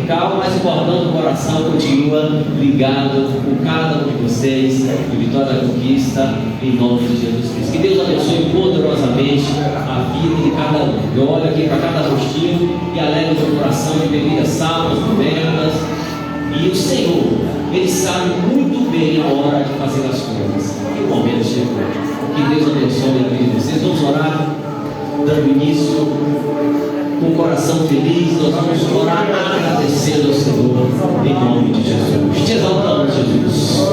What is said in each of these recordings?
vertical, mas o cordão do coração continua ligado com cada um de vocês, de Vitória da Conquista, em nome de Jesus Cristo. Que Deus abençoe poderosamente a vida de cada um. Eu olho aqui para cada rostinho e alegro o meu coração de bebidas salvas, modernas. E o Senhor, Ele sabe muito bem a hora de fazer as coisas. E o momento chegou. Que Deus abençoe a vida de vocês. Vamos orar, dando início com o coração feliz. Nós vamos orar agradecendo ao Senhor, em nome de Jesus. Te exaltamos, Jesus.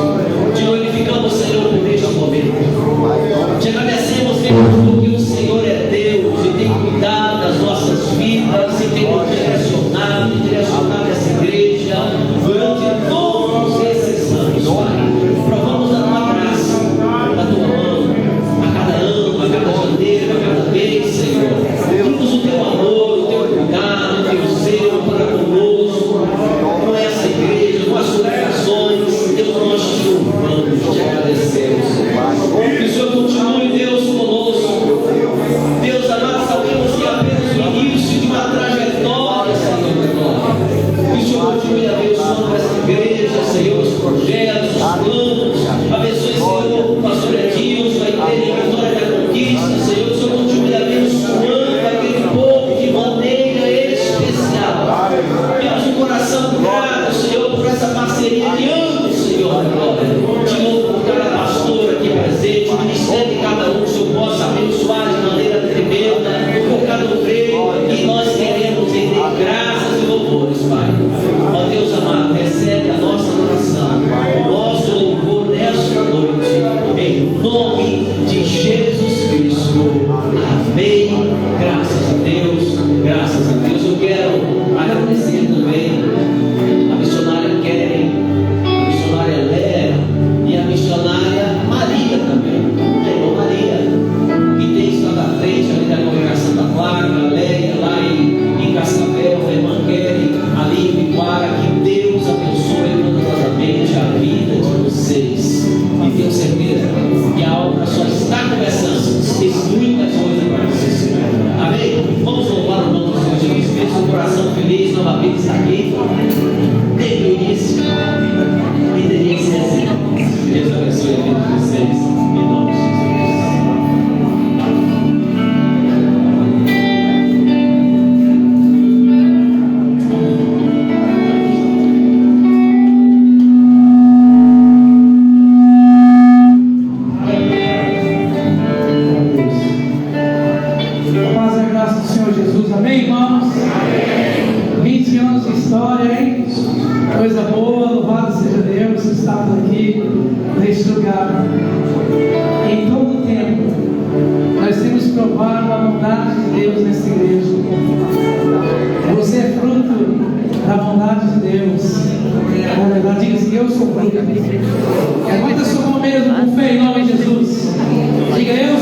Te glorificamos, Senhor, por este momento. Te agradecemos, Deus, porque o Senhor é Deus e tem cuidado das nossas vidas e tem nos direcionado essa igreja durante todos esses anos, Pai. Provamos da tua graça, da tua mão, a cada ano, a cada janeiro, a cada mês, Senhor. Vimos o teu amor, o teu cuidado, o teu zelo para conosco, com essa igreja, com as congregações. Deus, nós te louvamos, te agradecemos. Que o Senhor continue, Deus, conosco. Deus amado, sabemos que é apenas o início de uma trajetória, Senhor. Que o Senhor continue abençoando essa igreja, Senhor, os projetos, os planos. Abençoe, Senhor, o pastor Edilson, a igreja de Vitória da Conquista, Senhor. Que o Senhor continue abençoando aquele povo de maneira especial. Temos um coração grato, Senhor, por essa parceria de anos, Senhor, glória. Te louvo por cada pastor aqui presente, o ministério de cada um, que o Senhor possa abençoar de maneira tremenda, por cada obreiro, e nós queremos render graças e louvores, Pai. Ó Deus amado, recebe a nossa adoração, o nosso louvor nesta noite, em nome de Jesus Cristo. Amém. Graças a Deus, graças a Deus. Eu quero agradecer também a missionária Keren, a missionária Léa e a missionária Maria também, a irmã Maria, que tem estado à frente ali da congregação da Clara, a Léa lá em Cascavel, a irmã Keren ali em Piquara. Que Deus abençoe poderosamente a vida de vocês, e tenho certeza que a obra só está começando. Tem muita coisa para vocês. Amém? Vamos louvar o nome do Senhor Jesus Cristo. O coração feliz novamente está aqui desde o início, e teria que ser assim. Deus abençoe a vida de vocês, em nome de Jesus. Fiel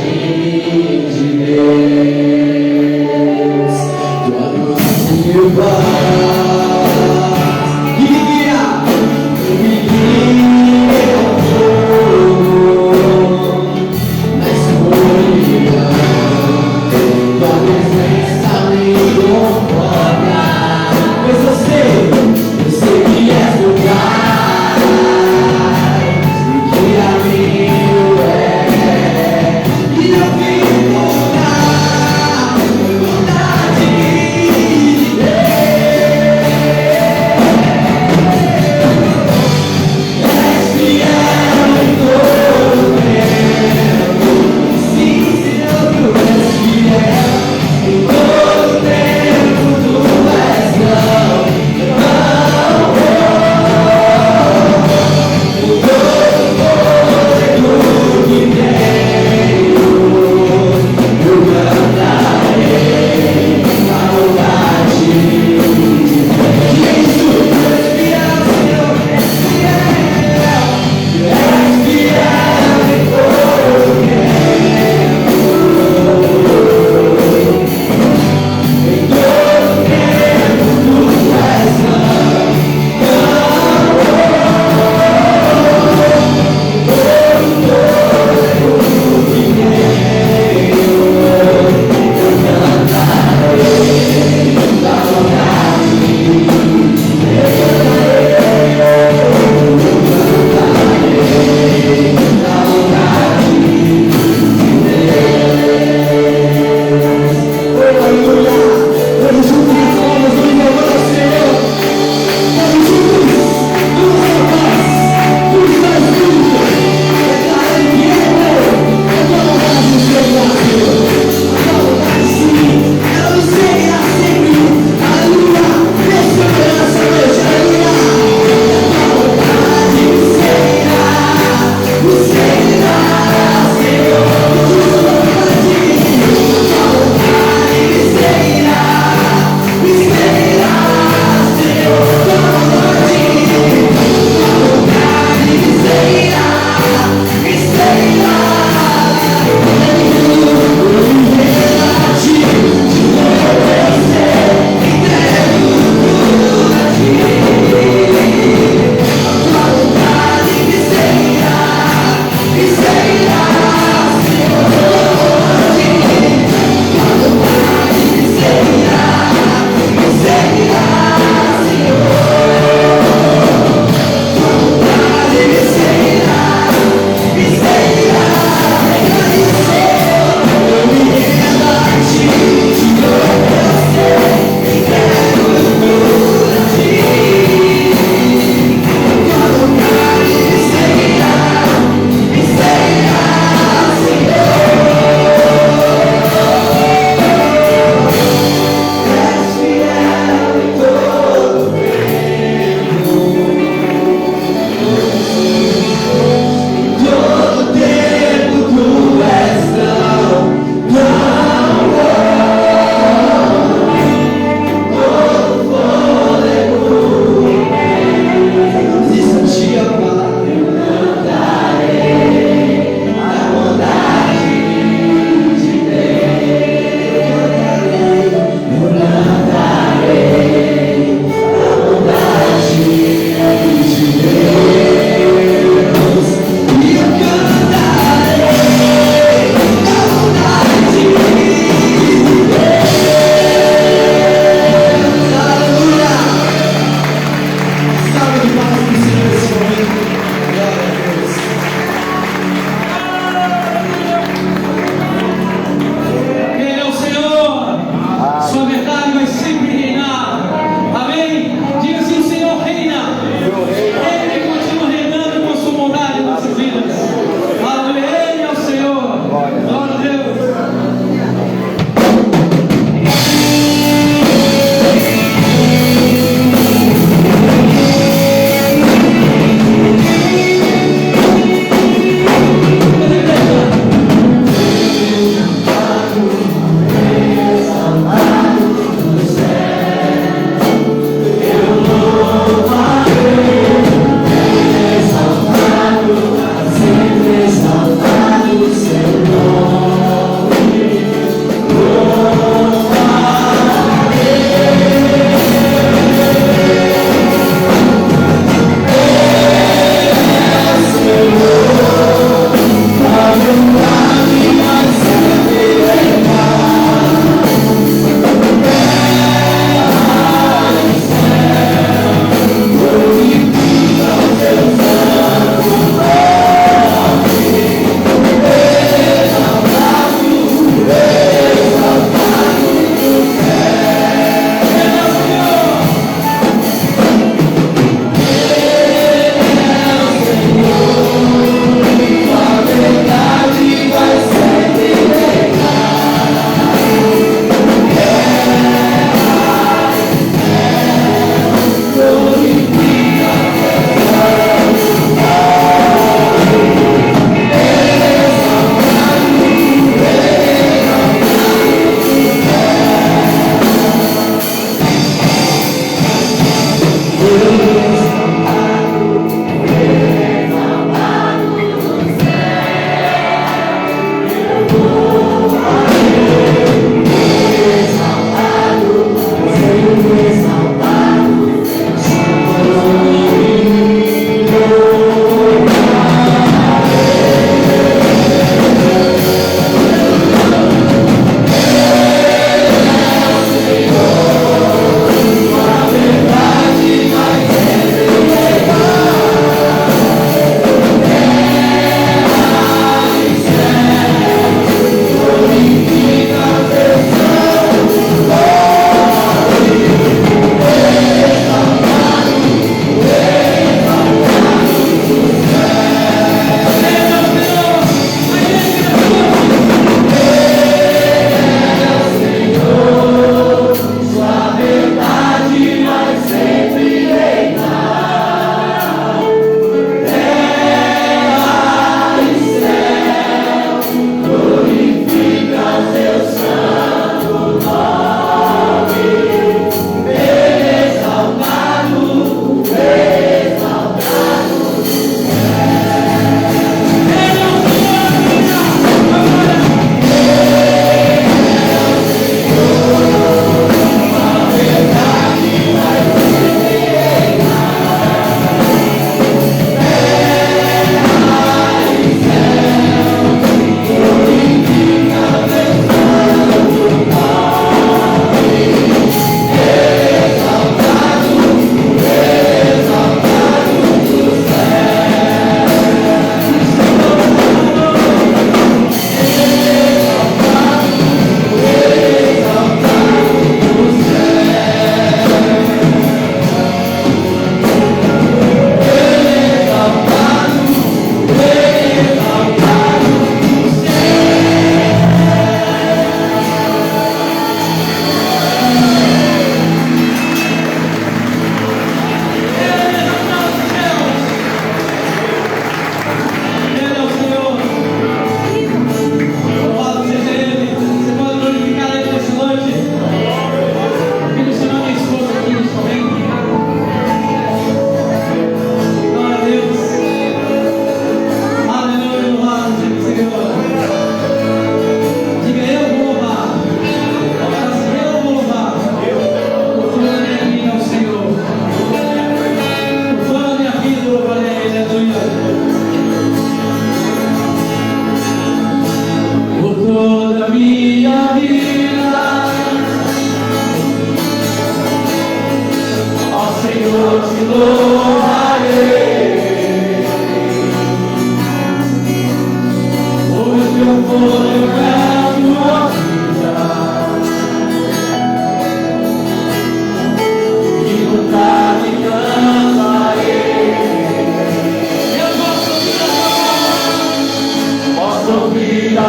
de Deus, tua luz me faz e me guia ao fogo na escuridão. Tua presença me conforta, pois eu sei que és meu Pai, e que amigo és.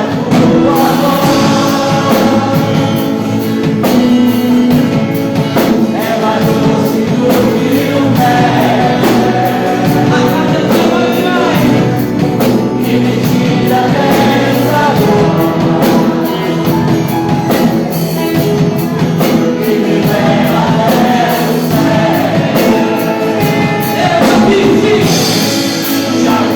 Já me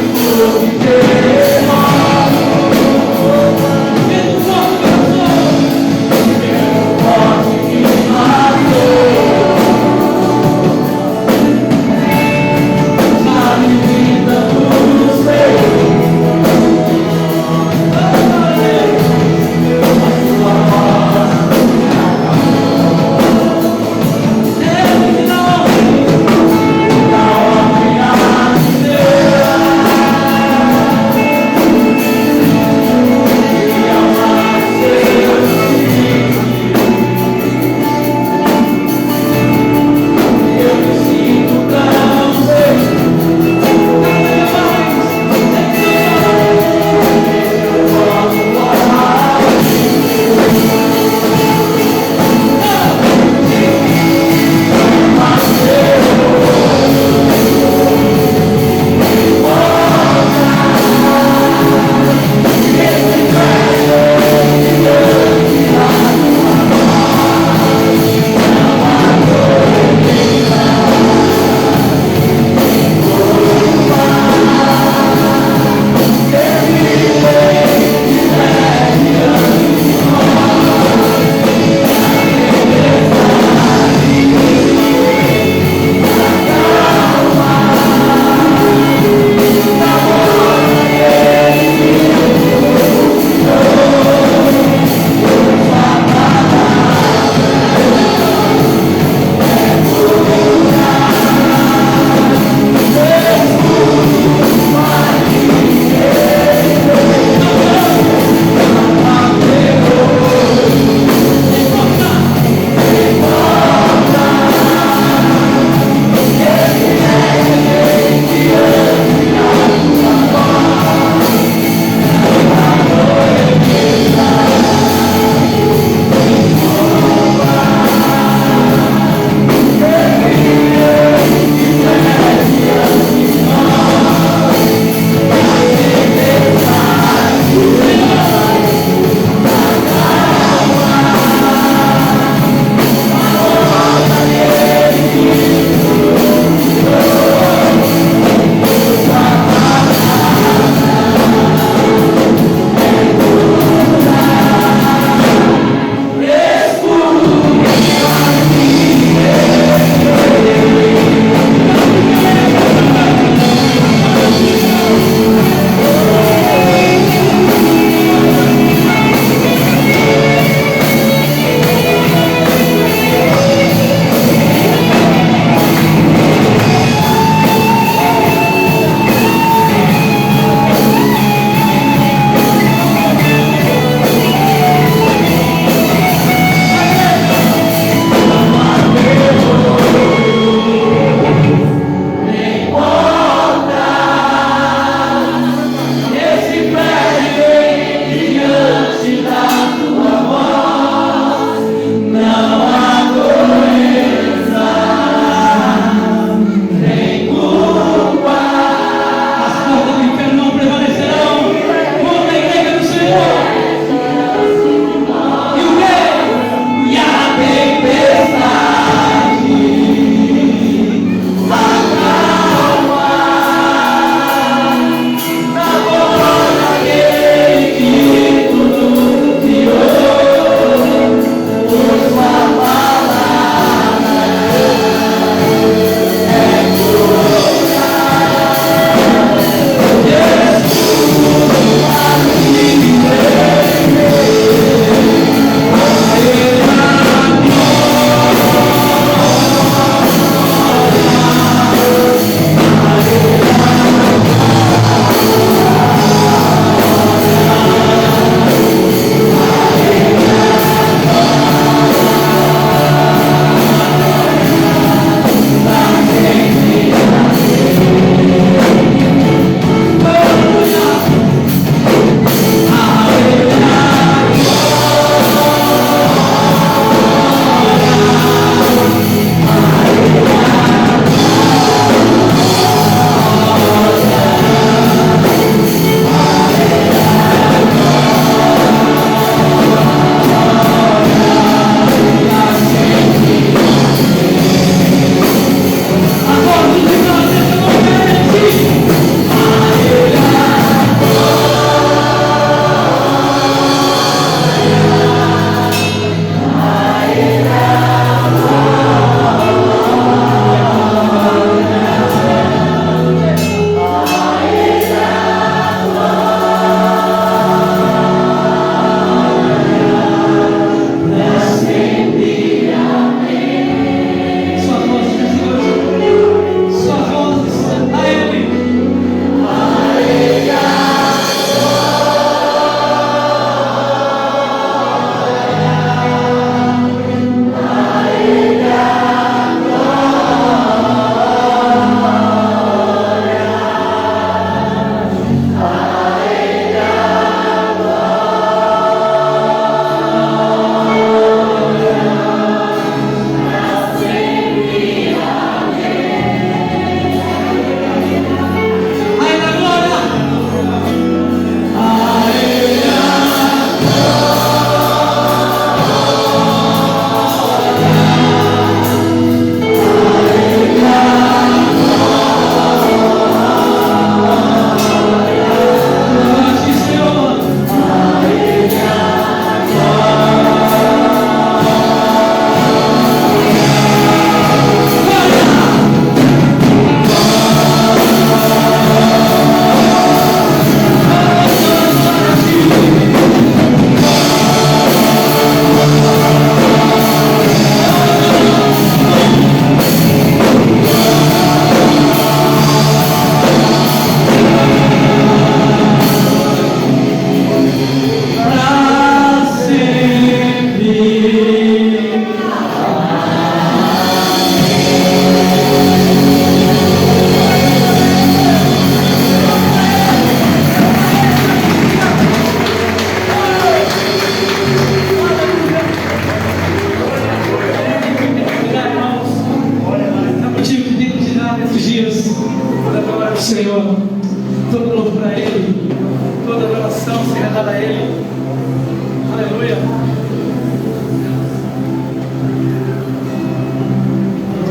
Aleluia.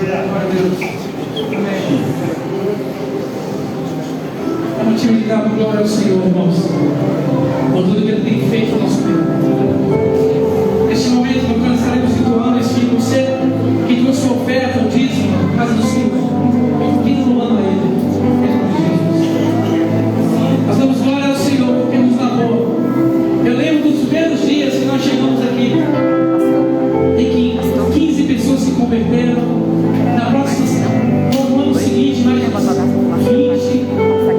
Glória a Deus. Amém. É motivo de dar glória ao Senhor, irmãos, por tudo que Ele tem feito no nosso meio. Neste momento, nós estaremos situando esse filho, você que trouxe sua oferta, o dízimo, na casa do Senhor. Quem não ama Ele? Em nome de Jesus. Nós damos glória ao Senhor porque nos lavou. Eu lembro dos primeiros dias que nós chegamos aqui, em que 15 pessoas se converteram. Na próxima, no ano seguinte, mais 20.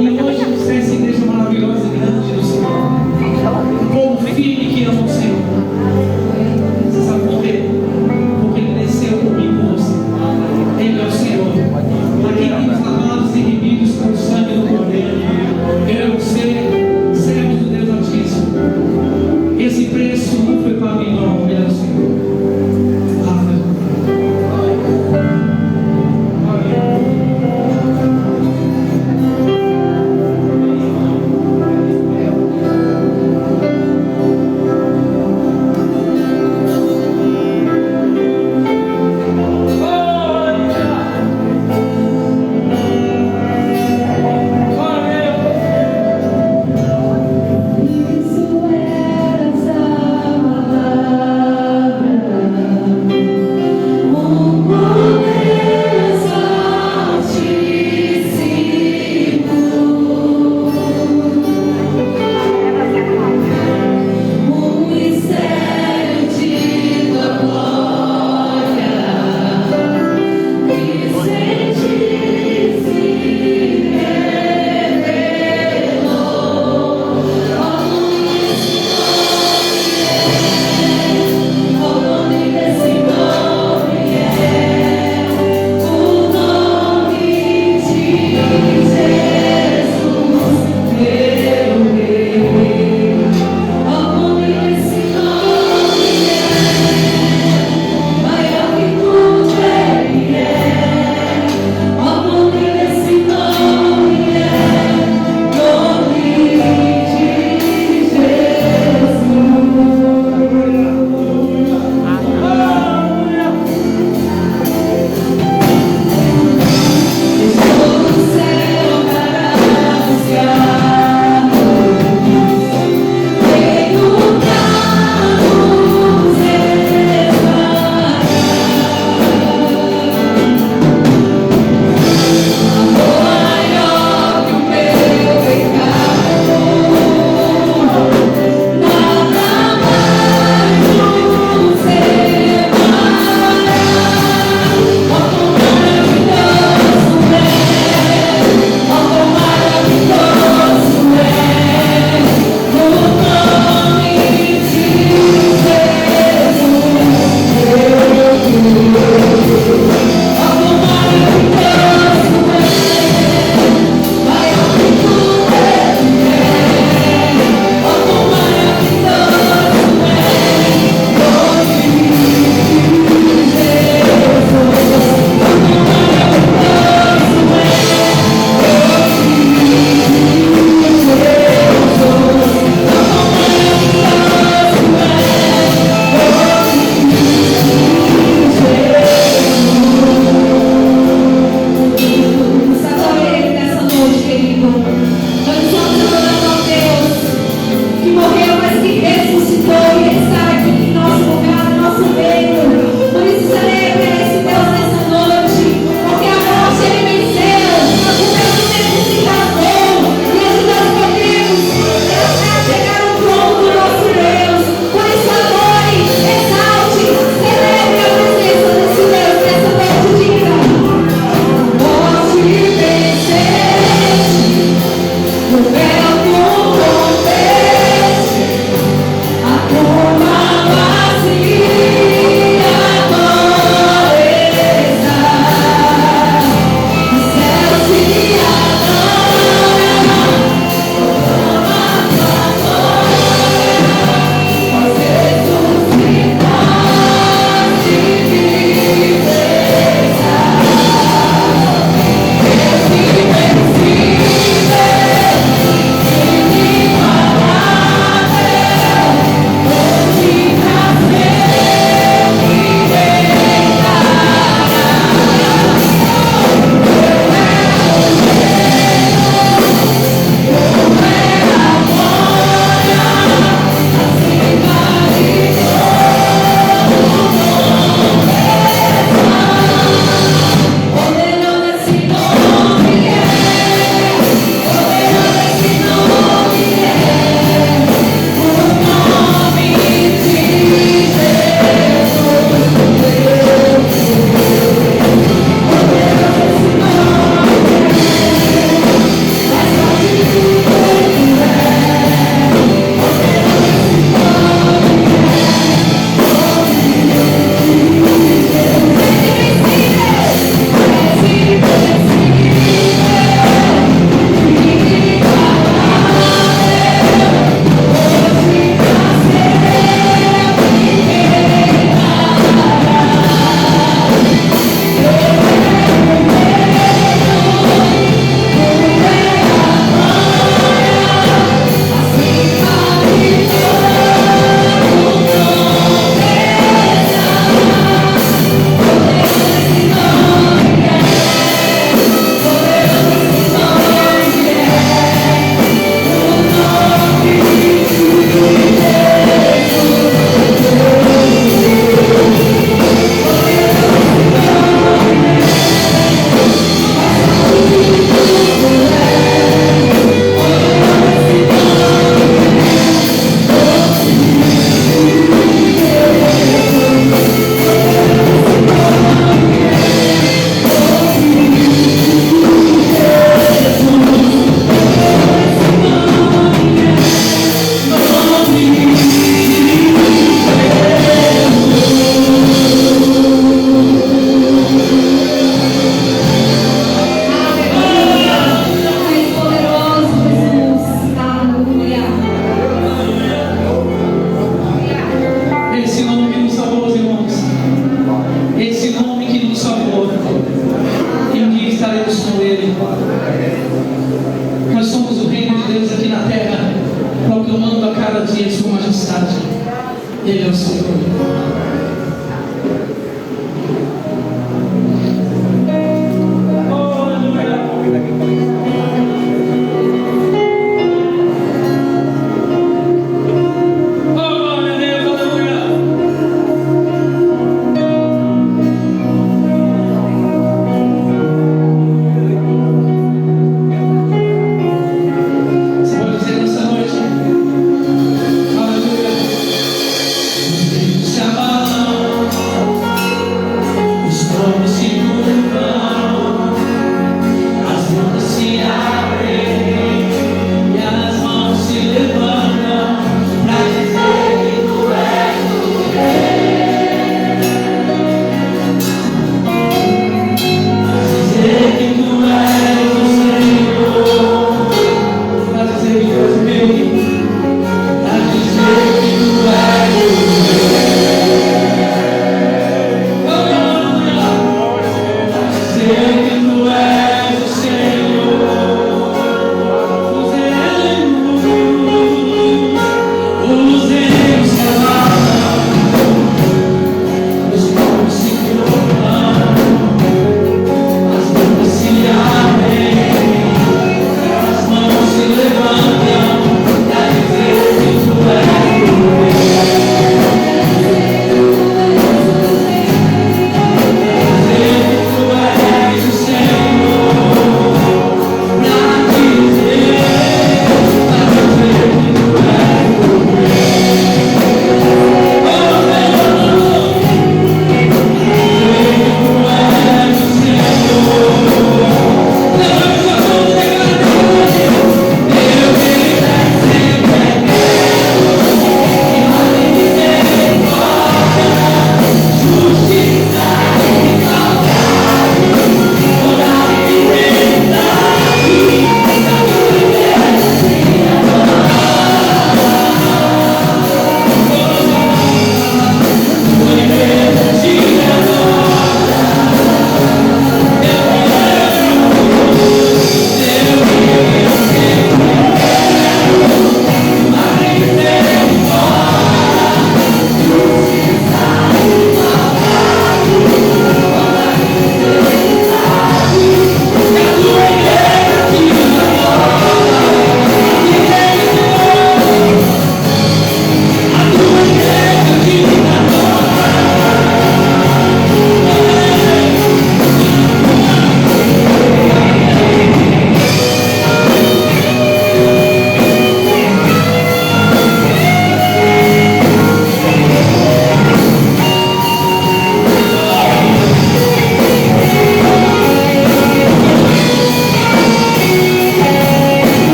E hoje está essa igreja maravilhosa e grande do Senhor. Um povo firme que ama o Senhor. Você sabe por quê? Porque Ele desceu por mim e por você. Ele é o Senhor. Aqui temos lavados e remidos com o sangue do Cordeiro. Eu e você, servos do Deus Altíssimo. Esse preço não foi para mim, não. Ele é o Senhor. Ele é o Senhor. Chama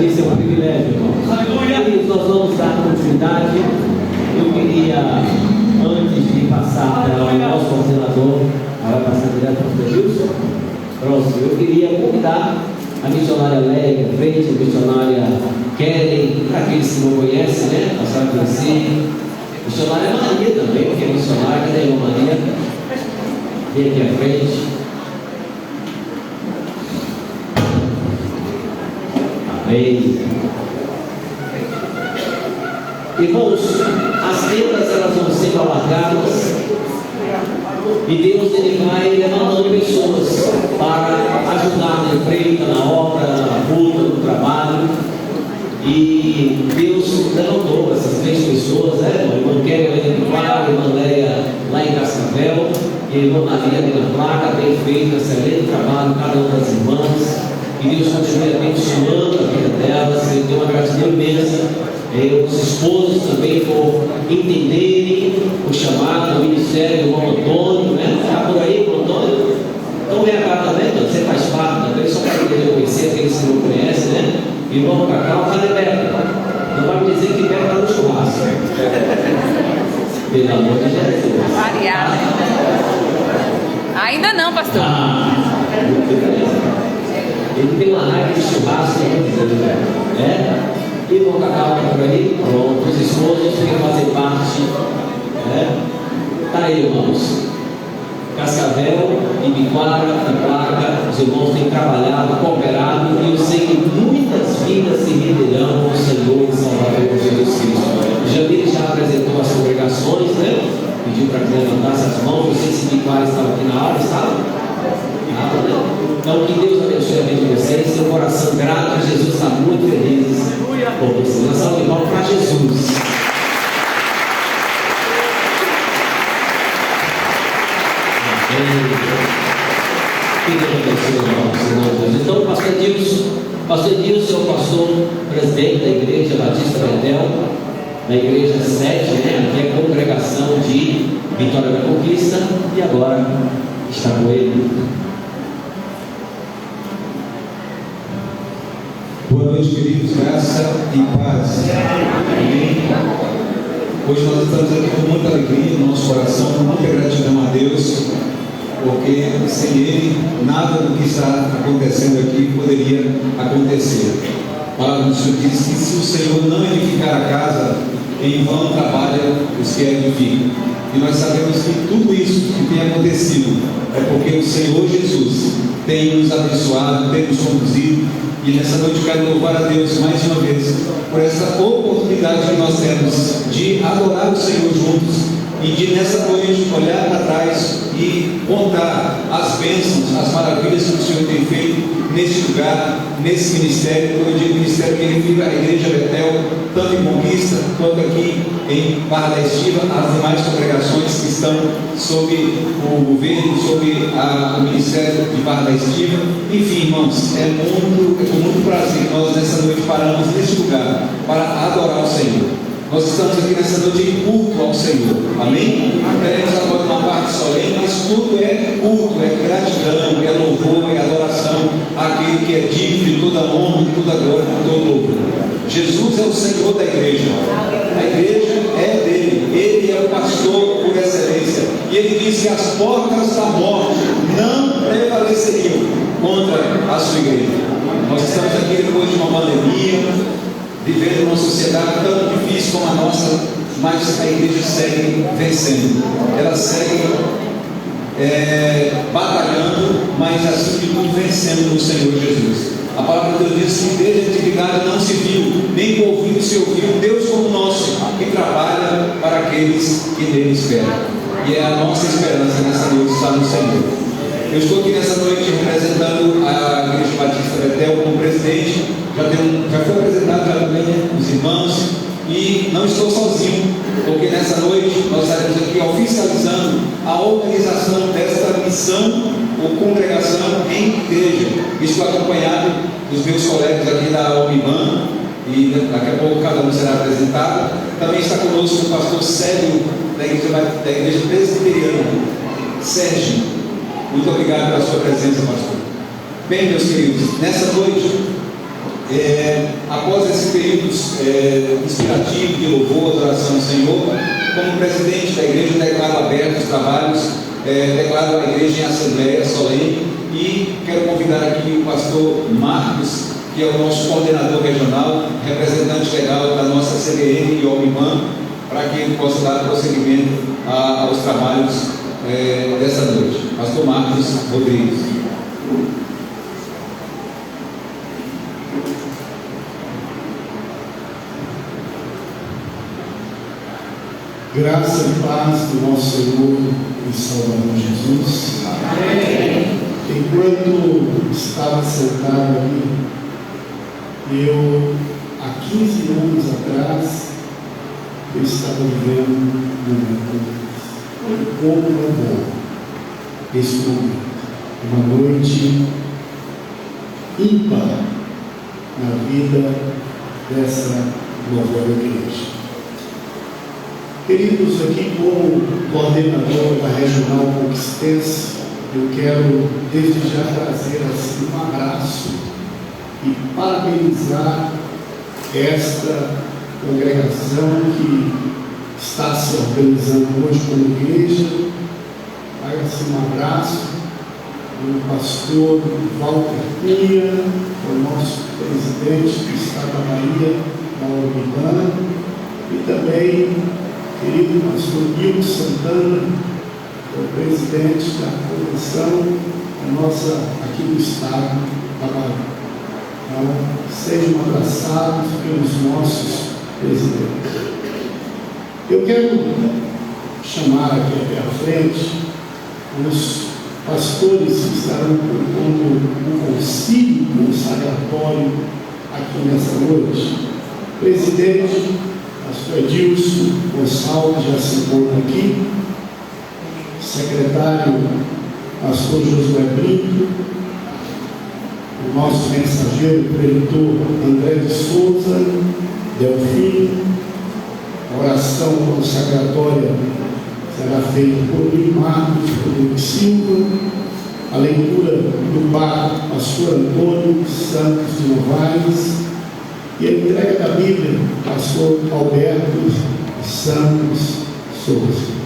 Isso é um privilégio, irmão. Queridos, nós vamos dar continuidade. Eu queria, antes de passar para o nosso coordenador, vai passar direto para o Gilson. Pronto, eu queria convidar a missionária Lélia, frente, a missionária Kellen, para aqueles que não conhecem, né? Nós vamos conhecer. Missionária Maria também, porque é missionária, né, irmã Maria? Vem aqui à frente. Amém. Irmãos, as tendas elas vão sendo alargadas e Deus ele vai levantando pessoas para ajudar na empreita, na obra, na luta, no trabalho. E Deus levantou essas 3 pessoas, né? A irmã Kelly lá em Placa, a irmã Leia lá em Cascavel, e a irmã Maria ali na Placa, tem feito excelente trabalho, cada uma das irmãs. E Deus continue abençoando a vida delas. Eu tenho uma gratidão imensa. Os esposos também por entenderem o chamado, o ministério do irmão Antônio, né? Está por aí, irmão Antônio? Então vem cá também, você faz parte também, só para quem não conhecer, aqueles que não conhecem, né? Irmão Cacau, cadê Beto? Não vai me dizer que Beto está no churrasco. Pelo amor de Jesus. Variado. Ainda não, pastor. Ele tem uma raiva de churrasco, né? E o Cacau está por aí, pronto, os esposos querem fazer parte, né? Tá aí, irmãos. Cascavel, Ibiquara, Placa, os irmãos têm trabalhado, cooperado, e eu sei que muitas vidas se renderão ao Senhor e Salvador Jesus Cristo. Jamir já apresentou as congregações, né? Pediu para que levantasse as mãos. Não sei se Ibiquara estava aqui na aula, estava? Então, que Deus abençoe a vida de vocês. Seu coração grato a Jesus, está muito feliz por vocês. Uma salva de palmas para Jesus. Que Deus abençoe, irmãos. Então, pastor Edilson é o pastor presidente da Igreja Batista Betel, da Igreja 7, né? Que é a congregação de Vitória da Conquista, e agora está com ele. Boa noite, queridos, graça e paz. Amém. Hoje nós estamos aqui com muita alegria no nosso coração, com muita gratidão a Deus, porque sem Ele, nada do que está acontecendo aqui poderia acontecer. A palavra do Senhor diz que se o Senhor não edificar a casa, em vão trabalha os que edificam. E nós sabemos que tudo isso que tem acontecido é porque o Senhor Jesus tem nos abençoado, tem nos conduzido. E nessa noite eu quero louvar a Deus mais uma vez por essa oportunidade que nós temos de adorar o Senhor juntos e de nessa noite olhar para trás e contar as bênçãos, as maravilhas que o Senhor tem feito nesse lugar, nesse ministério. Quando eu digo ministério, me refiro à Igreja Betel, tanto em Conquista quanto aqui em Barra da Estiva, as demais congregações que estão sob o governo, sob o ministério de Barra da Estiva. Enfim, irmãos, é com muito prazer que nós nessa noite paramos nesse lugar para adorar o Senhor. Nós estamos aqui nessa noite em culto ao Senhor, amém? Teremos agora uma parte solene, mas tudo é culto, é gratidão, é louvor, é adoração àquele que é digno de toda honra, de toda glória, de todo louvor. Jesus é o Senhor da igreja, a igreja é dele, ele é o pastor por excelência, e ele diz que as portas da morte não prevaleceriam contra a sua igreja. Nós estamos aqui depois de uma pandemia, vivendo numa sociedade tão difícil como a nossa, mas a igreja segue vencendo, ela segue batalhando, mas acima de tudo vencendo no Senhor Jesus. A palavra de Deus diz que desde a antiguidade não se viu, nem com ouvido se ouviu Deus como nosso, que trabalha para aqueles que nele esperam. E é a nossa esperança nessa noite estar no Senhor. Eu estou aqui nessa noite representando a Igreja Batista Betel como presidente. Já foi apresentado já também os irmãos, e não estou sozinho, porque nessa noite nós estaremos aqui oficializando a organização desta missão ou congregação em igreja. Estou acompanhado dos meus colegas aqui da OMIBAN, e daqui a pouco cada um será apresentado. Também está conosco o pastor Sérgio da Igreja Presbiteriana. Sérgio, muito obrigado pela sua presença, pastor. Bem, meus queridos, nessa noite após esse período inspirativo de louvor, adoração ao Senhor, como presidente da igreja, declaro abertos os trabalhos, declaro a igreja em assembleia solene e quero convidar aqui o pastor Marcos, que é o nosso coordenador regional, representante legal da nossa CBN e OMIMAN, para que ele possa dar prosseguimento aos trabalhos dessa noite. Pastor Marcos Rodrigues. Graça e paz do nosso Senhor e Salvador Jesus. Amém. Enquanto estava sentado ali, eu, há 15 anos atrás, eu estava vivendo um momento como é bom esse momento. Uma noite ímpar na vida dessa nova igreja. Queridos, aqui como coordenador da Regional Conquistense, eu quero desde já trazer assim um abraço e parabenizar esta congregação que está se organizando hoje como igreja. Traga assim um abraço do pastor Walter Cunha, o nosso presidente do Estado da Bahia, Mauro Urbana, e também querido pastor Guilherme Santana, o presidente da convenção nossa aqui do Estado da Bahia. Então, sejam abraçados pelos nossos presidentes. Eu quero chamar aqui até à frente os pastores que estarão compondo um concílio consagratório aqui nessa noite. Presidente, pastor Edilson Gonçalves já se encontra aqui, secretário, pastor Josué Brito, o nosso mensageiro, preletor André de Souza, Delfim. A oração consagratória será feita por Luiz Marcos Rodrigues Silva, a leitura do pastor Antônio Santos de Novaes, e a entrega da Bíblia, pastor Alberto Santos Souza.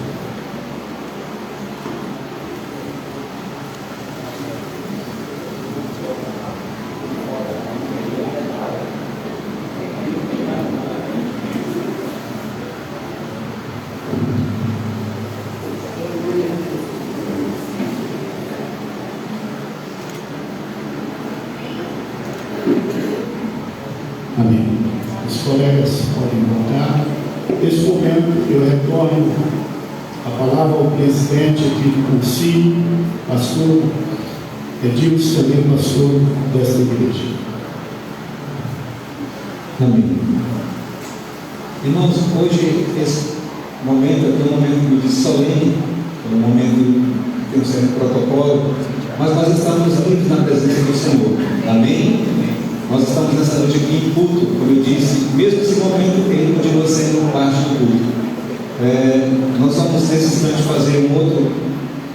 Amém. Os colegas podem voltar. Nesse momento, eu retorno a palavra ao presidente aqui do concílio, pastor Edilson, também pastor desta igreja. Amém. Irmãos, hoje esse momento aqui é um momento de solene, é um momento que tem um certo protocolo, mas nós estamos livres na presença do Senhor. Amém? Nós estamos nessa noite aqui em culto, como eu disse, mesmo esse momento ele continua sendo parte do culto. Nós vamos nesse instante fazer um outro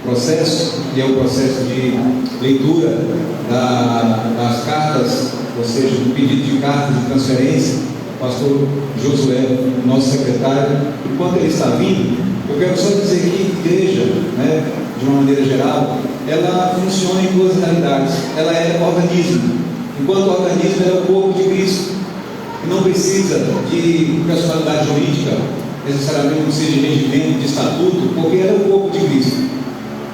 processo, que é o processo de leitura das cartas, ou seja, do pedido de cartas de transferência. O pastor Josué, nosso secretário, enquanto ele está vindo, eu quero só dizer que a igreja, de uma maneira geral, ela funciona em duas realidades. Ela é organismo. Enquanto o organismo é o corpo de Cristo, que não precisa de personalidade jurídica, necessariamente não seja de regimento, de estatuto, porque ela é o corpo de Cristo,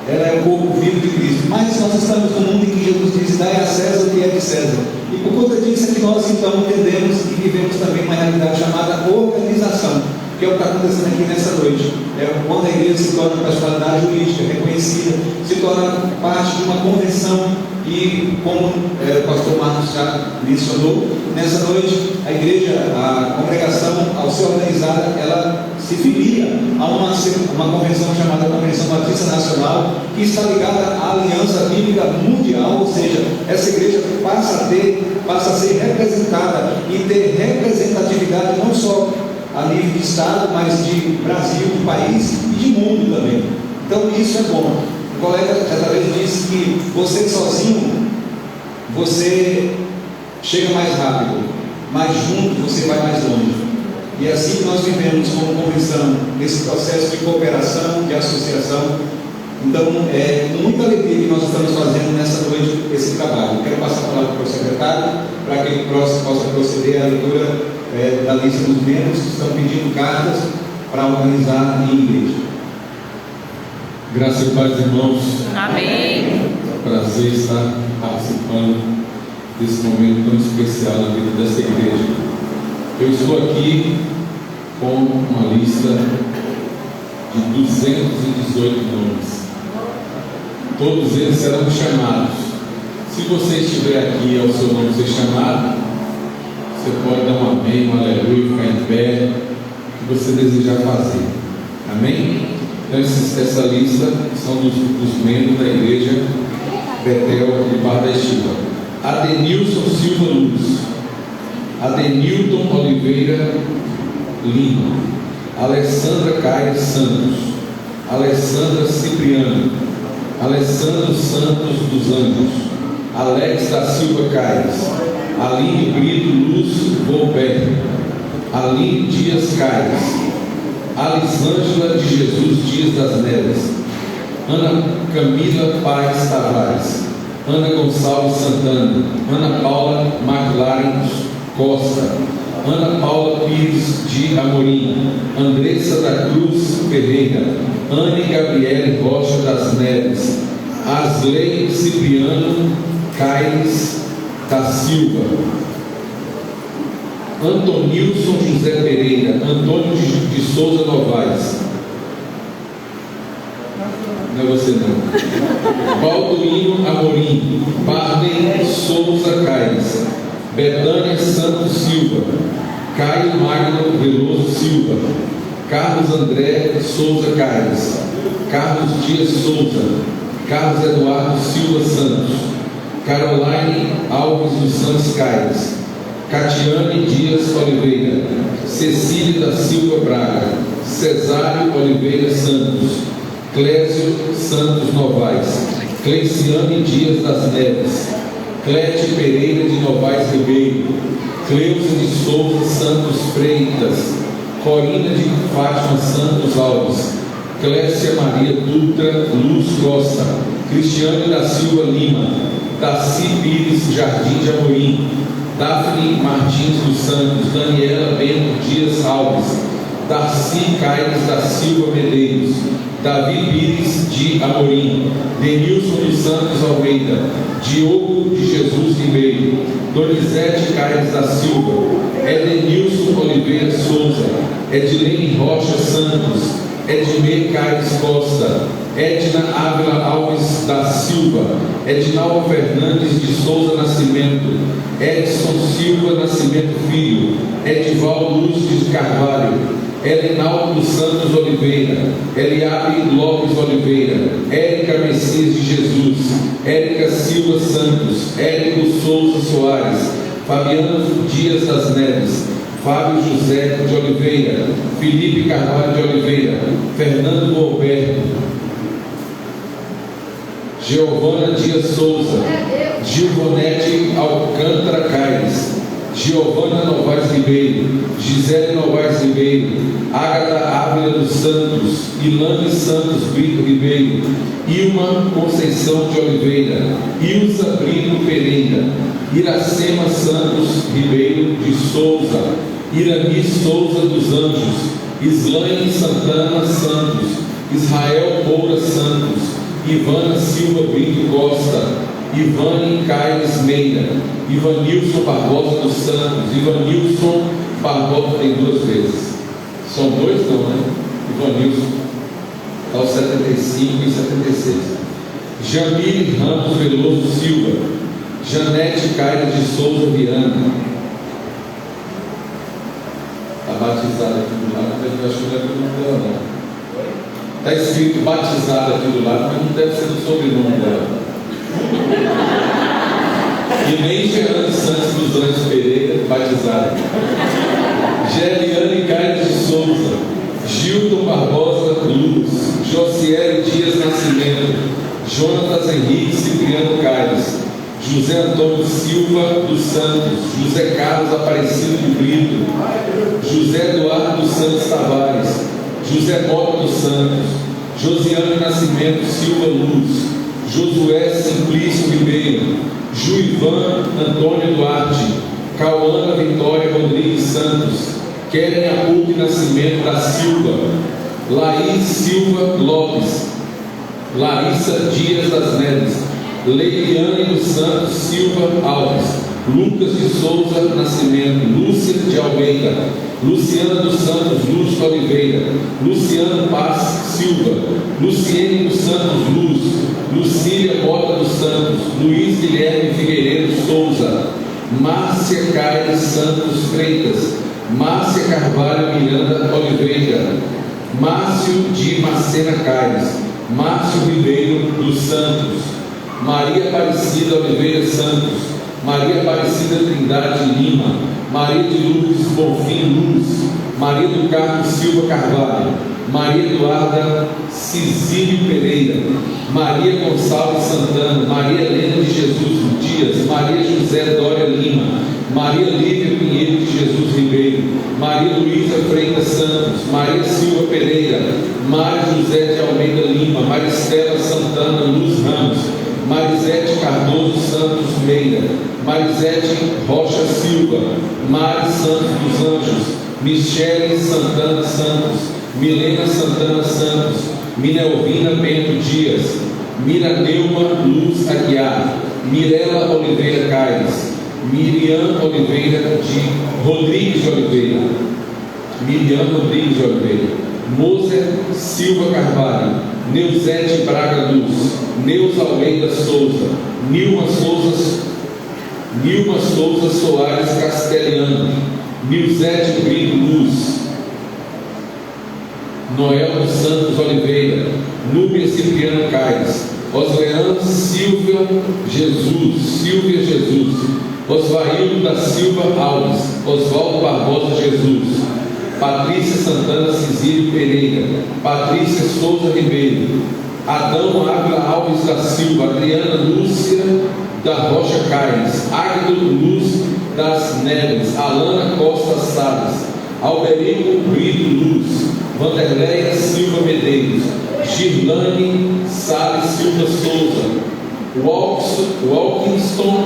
ela é o corpo vivo de Cristo. Mas nós estamos num mundo em que Jesus diz: dai a César o que é de César. E por conta disso é que nós então entendemos e vivemos também uma realidade chamada organização, que é o que está acontecendo aqui nessa noite. Quando a igreja se torna personalidade jurídica reconhecida, se torna parte de uma convenção. E como o pastor Marcos já mencionou, nessa noite a igreja, a congregação, ao ser organizada, ela se filia a uma convenção chamada Convenção Batista Nacional, que está ligada à Aliança Bíblica Mundial, ou seja, essa igreja passa a ser representada e ter representatividade não só a nível de Estado, mas de Brasil, de país e de mundo também. Então isso é bom. O colega certa vez disse que você sozinho, você chega mais rápido, mas junto você vai mais longe. E é assim que nós vivemos como comissão, nesse processo de cooperação, de associação. Então, é com muita alegria que nós estamos fazendo nessa noite esse trabalho. Quero passar a palavra para o secretário, para que ele possa proceder à leitura da lista dos membros que estão pedindo cartas para organizar em igreja. Graças e paz, irmãos. Amém. Prazer estar participando desse momento tão especial na vida dessa igreja. Eu estou aqui com uma lista de 218 nomes. Todos eles serão chamados. Se você estiver aqui ao seu nome ser chamado, você pode dar um amém, um aleluia, ficar em pé, o que você desejar fazer. Amém? Então essa lista são dos membros da igreja Betel de Barra da Estiva. Adenilson Silva Luz, Adenilton Oliveira Lima, Alessandra Caires Santos, Alessandra Cipriano, Alessandro Santos dos Anjos, Alex da Silva Caires, Aline Brito Luz Volper, Aline Dias Caires, Alisângela de Jesus Dias das Neves, Ana Camila Paes Tavares, Ana Gonçalves Santana, Ana Paula McLaren Costa, Ana Paula Pires de Amorim, Andressa da Cruz Ferreira, Anne Gabriele Rocha das Neves, Asley Cipriano Caires da Silva, Antonilson José Pereira, Antônio de Souza Novaes, não é você não, Balduino Amorim, Barney Souza Caires, Betânia Santos Silva, Caio Magno Veloso Silva, Carlos André Souza Caires, Carlos Dias Souza, Carlos Eduardo Silva Santos, Caroline Alves dos Santos Caires, Catiane Dias Oliveira, Cecília da Silva Braga, Cesário Oliveira Santos, Clésio Santos Novaes, Cleiciane Dias das Neves, Clete Pereira de Novaes Ribeiro, Cleusa de Souza Santos Freitas, Corina de Fátima Santos Alves, Clécia Maria Dutra Luz Costa, Cristiane da Silva Lima, Daci Pires Jardim de Amorim, Daphne Martins dos Santos, Daniela Bento Dias Alves, Darcy Caires da Silva Medeiros, Davi Pires de Amorim, Denilson dos Santos Almeida, Diogo de Jesus Ribeiro, Donizete Caires da Silva, Edenilson Oliveira Souza, Edilene Rocha Santos, Edmir Caires Costa, Edna Ávila Alves da Silva, Edinaldo Fernandes de Souza Nascimento, Edson Silva Nascimento Filho, Edival Luz de Carvalho, Elinaldo dos Santos Oliveira, Eliabe Lopes Oliveira, Érica Messias de Jesus, Érica Silva Santos, Érico Souza Soares, Fabiano Dias das Neves, Fábio José de Oliveira, Felipe Carvalho de Oliveira, Fernando Roberto, Giovana Dias Souza, Gilvonete Alcântara Caires, Giovana Novaes Ribeiro, Gisele Novaes Ribeiro, Ágata Ávila dos Santos, Ilane Santos Brito Ribeiro, Ilma Conceição de Oliveira, Ilza Brito Pereira, Iracema Santos Ribeiro de Souza, Irani Souza dos Anjos, Islaine Santana Santos, Israel Moura Santos, Ivana Silva Brito Costa, Ivane Caires Meira, Ivanilson Barbosa dos Santos, Ivanilson Barbosa tem duas vezes, são dois não, né? Ivanilson, está aos 75 e 76. Jamile Ramos Veloso Silva, Janete Caires de Souza Viana, está batizada aqui do lado, mas eu acho que não é do nome dela não. Está escrito batizada aqui do lado, mas não deve ser do sobrenome dela. E nem Gerando Santos dos Anjos Pereira, batizada. Geliane Caires de Souza, Gilton Barbosa Luz, Josiele Dias Nascimento, Jonatas Henrique Cipriano Caires, José Antônio Silva dos Santos, José Carlos Aparecido de Brito, José Eduardo dos Santos Tavares, José Mota dos Santos, Josiane Nascimento Silva Luz, Josué Simplício Ribeiro, Juivan Antônio Duarte, Cauana Vitória Rodrigues Santos, Keren Apuque Nascimento da Silva, Laís Silva Lopes, Larissa Dias das Neves, Leiliane dos Santos Silva Alves, Lucas de Souza Nascimento, Lúcia de Almeida, Luciana dos Santos Luz Oliveira, Luciano Paz Silva, Luciene dos Santos Luz, Lucília Mota dos Santos, Luiz Guilherme Figueiredo Souza, Márcia Caires Santos Freitas, Márcia Carvalho Miranda Oliveira, Márcio de Macena Caires, Márcio Ribeiro dos Santos, Maria Aparecida Oliveira Santos, Maria Aparecida Trindade Lima, Maria de Lourdes Bonfim Luz, Maria do Carmo Silva Carvalho, Maria Eduarda Cizílio Pereira, Maria Gonçalves Santana, Maria Helena de Jesus Dias, Maria José Dória Lima, Maria Lívia Pinheiro de Jesus Ribeiro, Maria Luísa Freitas Santos, Maria Silva Pereira, Mário José de Almeida Lima, Maristela Santana Luz Ramos, Marisete Cardoso Santos Meira, Marisete Rocha Silva, Mari Santos dos Anjos, Michele Santana Santos, Milena Santana Santos, Minelvina Bento Dias, Miraneuma Luz Aguiar, Mirela Oliveira Caires, Miriam Oliveira de Rodrigues de Oliveira, Miriam Rodrigues de Oliveira, Moser Silva Carvalho, Neuzete Braga Luz, Neuza Almeida Souza, Nilma Souza Soares Castelhano, Nilzete Brito Luz, Noel dos Santos Oliveira, Núbia Cipriano Caires, Osleano Silvia Jesus, Osvaildo da Silva Alves, Oswaldo Barbosa Jesus, Patrícia Santana Cizílio Pereira, Patrícia Souza Ribeiro, Adão Ávila Alves da Silva, Adriana Lúcia da Rocha Caires, Águido Luz das Neves, Alana Costa Salles, Alberico Brito Luz, Vanderleia Silva Medeiros, Girlane Salles Silva Souza, Walkinston,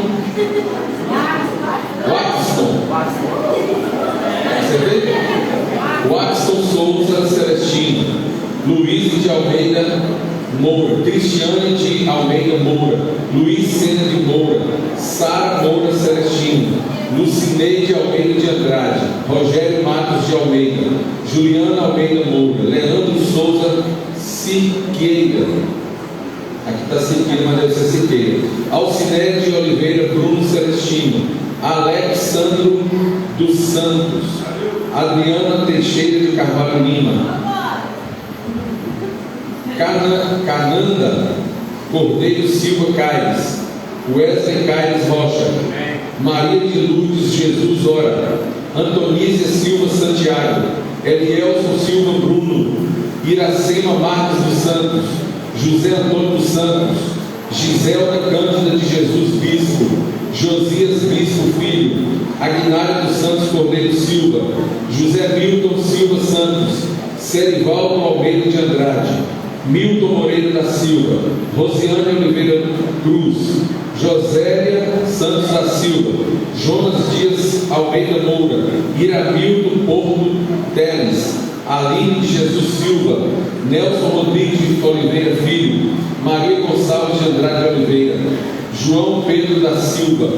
você vê? Watson Souza Celestino, Luiz de Almeida Moura, Cristiane de Almeida Moura, Luiz Sena de Moura, Sara Moura Celestino, Lucineide Almeida de Andrade, Rogério Matos de Almeida, Juliana Almeida Moura, Leandro Souza Siqueira, aqui está Siqueira, mas deve ser Siqueira, Alcinete de Oliveira Bruno Celestino, Alexandro dos Santos, Adriana Teixeira de Carvalho Lima, Cananda Cordeiro Silva Caires, Wesley Caires Rocha, Maria de Lourdes Jesus Ora, Antonísia Silva Santiago, Elielson Silva Bruno, Iracema Marques dos Santos, José Antônio dos Santos, Giselda Cândida de Jesus Bispo, Josias Bispo Filho, Aguinário dos Santos Cordeiro Silva, José Milton Silva Santos, Serivaldo Almeida de Andrade, Milton Moreira da Silva, Rosiane Oliveira Cruz, Josélia Santos da Silva, Jonas Dias Almeida Moura, Iramildo Porto Teles, Aline de Jesus Silva, Nelson Rodrigues de Oliveira Filho, Maria Gonçalves de Andrade Oliveira, João Pedro da Silva,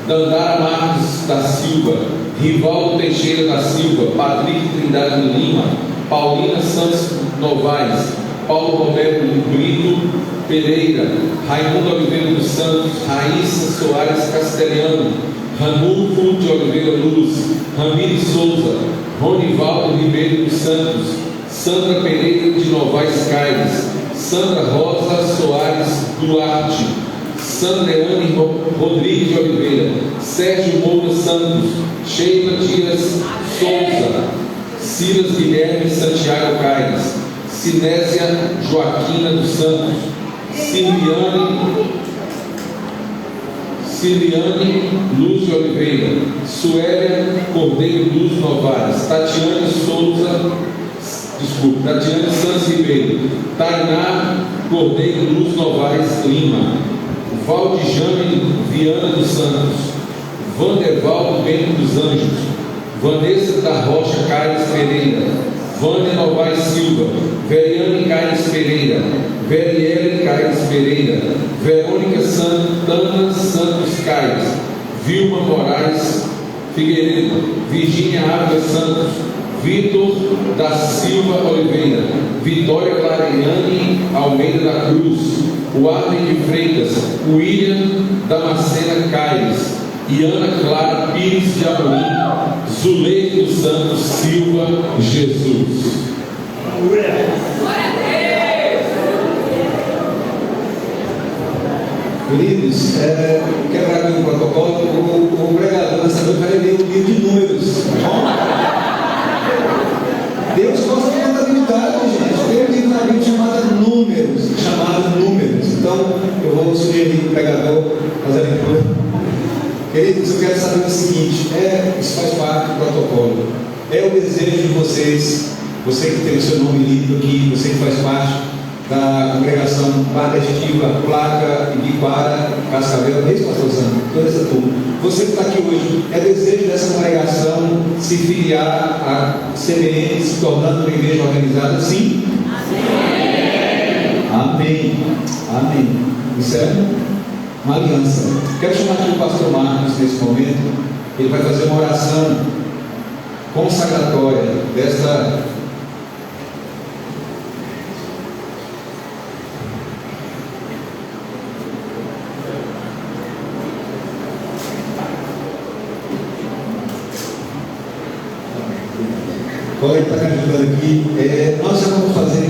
Dandara Marques da Silva, Rivaldo Teixeira da Silva, Patrick Trindade Lima, Paulina Santos Novaes, Paulo Roberto Brito Pereira, Raimundo Oliveira dos Santos, Raíssa Soares Castelhano, Ranulfo de Oliveira Luz, Ramires Souza, Ronivaldo Ribeiro dos Santos, Sandra Pereira de Novaes Caires, Sandra Rosa Soares Duarte, Sandreane Rodrigues de Oliveira, Sérgio Moura Santos, Sheila Dias Souza, Silas Guilherme Santiago Caires, Sinésia Joaquina dos Santos, Ciliane Luz de Oliveira, Suélia Cordeiro Luz Novaes, Tatiane Santos Ribeiro, Tainá Cordeiro Luz Novaes Lima, Valdijane Viana dos Santos, Vandervaldo Bento dos Anjos, Vanessa da Rocha Caires Pereira, Vânia Novaes Silva, Veriane Caires Pereira, Veriele Caires Pereira, Verônica Santana Santos Caires, Vilma Moraes Figueiredo, Virgínia Ávila Santos, Vitor da Silva Oliveira, Vitória Clariane Almeida da Cruz, Warden de Freitas, William Damascena Caires, Iana Clara Pires de Amorim, Zuleide dos Santos Silva Jesus. Queridos, quebrar aqui um protocolo, o pregador nessa noite vai ler um livro de números. Deus gosta de contabilidade, gente. Tem um livro na Bíblia chamado Números. Então, eu vou sugerir o pregador fazer a leitura. Queridos, eu quero saber o seguinte: isso faz parte do protocolo. É o desejo de vocês, você que tem o seu nome lido aqui, você que faz parte da congregação Barra Estiva, Placa, Ibiquara, Cascavel, Pastor Santo, toda essa turma. Você que está aqui hoje, é desejo dessa congregação se filiar à CBN, se tornando uma igreja organizada? Sim? Amém. Amém. Isso é uma aliança. Quero chamar aqui o pastor Marcos nesse momento. Ele vai fazer uma oração consagratória desta Olha, está me ajudando aqui. Nós já vamos fazer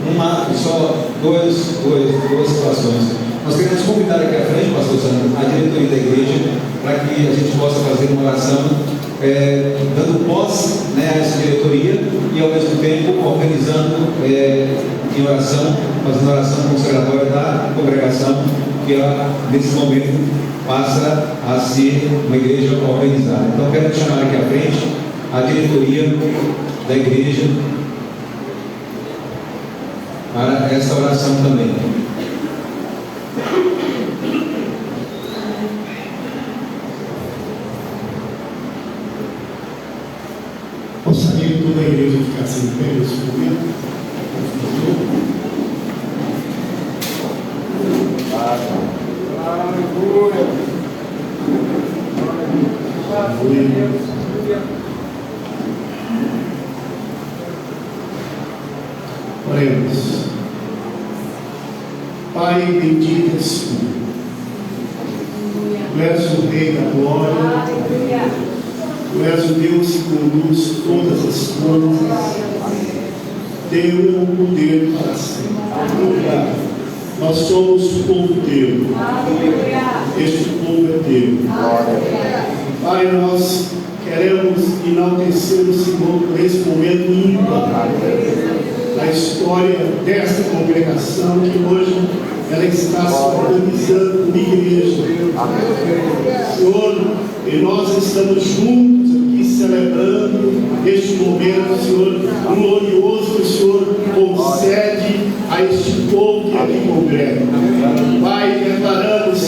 um ato, só duas situações. Nós queremos convidar aqui à frente, pastor Sandro, a diretoria da igreja, para que a gente possa fazer uma oração, dando posse, a essa diretoria e ao mesmo tempo organizando em oração, fazendo oração consagratória da congregação, que nesse momento passa a ser uma igreja organizada. Então quero te chamar aqui à frente a diretoria da igreja para essa oração também. Gostaria que toda a igreja ficasse em pé nesse momento. Oremos. Pai, bendito és tu. Tu és o Rei da glória. Tu és o Deus que conduz todas as coisas. Teu é o poder para sempre. Nós somos o povo teu. Este povo é teu. Pai, nós queremos enaltecer o Senhor por esse momento ímpar na história desta congregação, que hoje ela está se organizando como igreja. Senhor, e nós estamos juntos aqui celebrando este momento, Senhor, glorioso que o Senhor concede a este povo que aqui congrega. Pai, declaramos,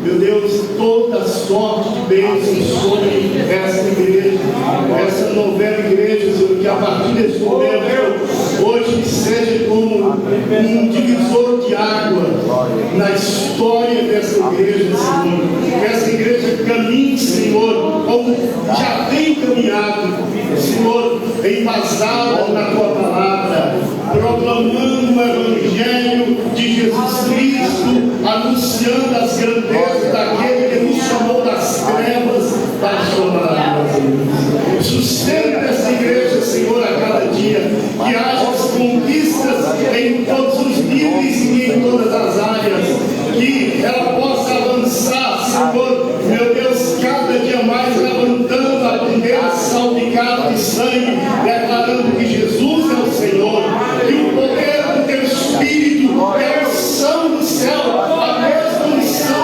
meu Deus, toda sorte de bênçãos sobre esta igreja, essa novena igreja, Senhor, que a partir deste momento, hoje seja como um divisor de água na história dessa igreja, Senhor. Que essa igreja caminhe, Senhor, como já tem caminhado, Senhor, embasada na tua palavra, proclamando o Evangelho de Jesus Cristo, anunciando as grandezas daquele que nos chamou das trevas para a sua maravilha. Sustenta essa igreja, Senhor, a cada dia, que haja as conquistas em todos os níveis e em todas as áreas, que ela possa avançar, Senhor, meu Deus, cada dia mais levantando a bandeira salpicada de sangue, declarando que Jesus é o Senhor, e o poder do teu Espírito é a unção do céu, a mesma unção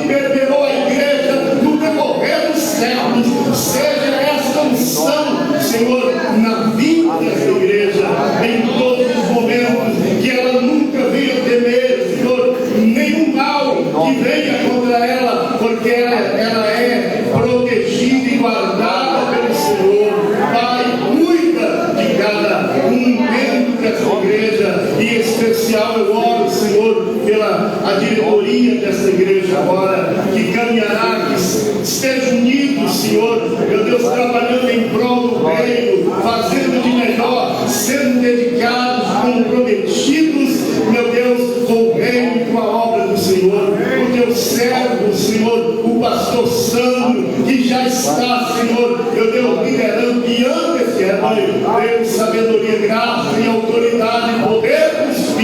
permeou a igreja no decorrer dos séculos. Seja esta unção, Senhor, na vida dessa igreja, em todos os momentos, que ela nunca venha temer, Senhor, nenhum mal que venha contra ela, porque ela é protegida e guardada pelo Senhor. Pai, cuida de cada um dentro dessa igreja, e em especial eu oro, Senhor, pela diretoria dessa igreja agora, que caminhará, que esteja unido, Senhor, meu Deus, trabalhando em prol do reino, fazendo de melhor, sendo dedicados, comprometidos, meu Deus, com o reino e com a obra do Senhor. O teu servo, Senhor, o pastor Sandro, que já está, Senhor, meu Deus, liderando, guiando esse rebanho, tendo sabedoria, graça e autoridade e poder do Espírito.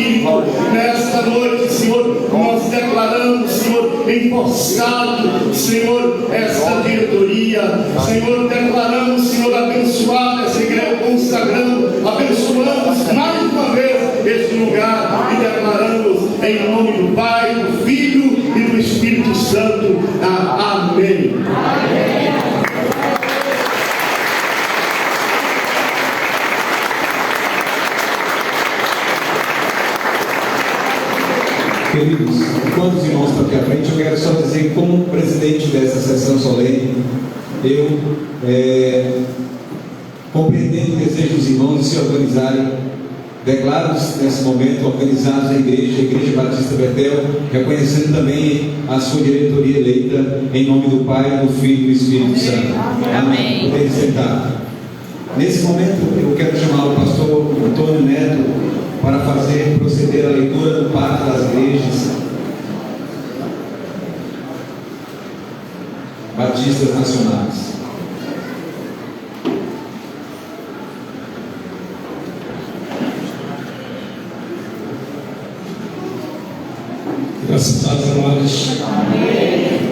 Nesta noite, Senhor, nós declaramos, Senhor, empossado, Senhor, essa diretoria, Senhor, declaramos, Senhor, abençoado essa igreja, consagrando, abençoamos mais uma vez este lugar e declaramos em nome do Pai, do Filho e do Espírito Santo. Amém. Queridos, quantos irmãos estão aqui à frente, eu quero só dizer que, como presidente dessa sessão solene, eu, compreendendo o desejo dos irmãos de se organizarem, declaro nesse momento organizados a Igreja Batista Betel, reconhecendo também a sua diretoria eleita, em nome do Pai, do Filho e do Espírito Santo. Amém. Podem sentar. Nesse momento, eu quero chamar o pastor Antônio Neto para proceder à leitura do Pacto das Igrejas Batistas Nacionais. Graças a Deus, amados.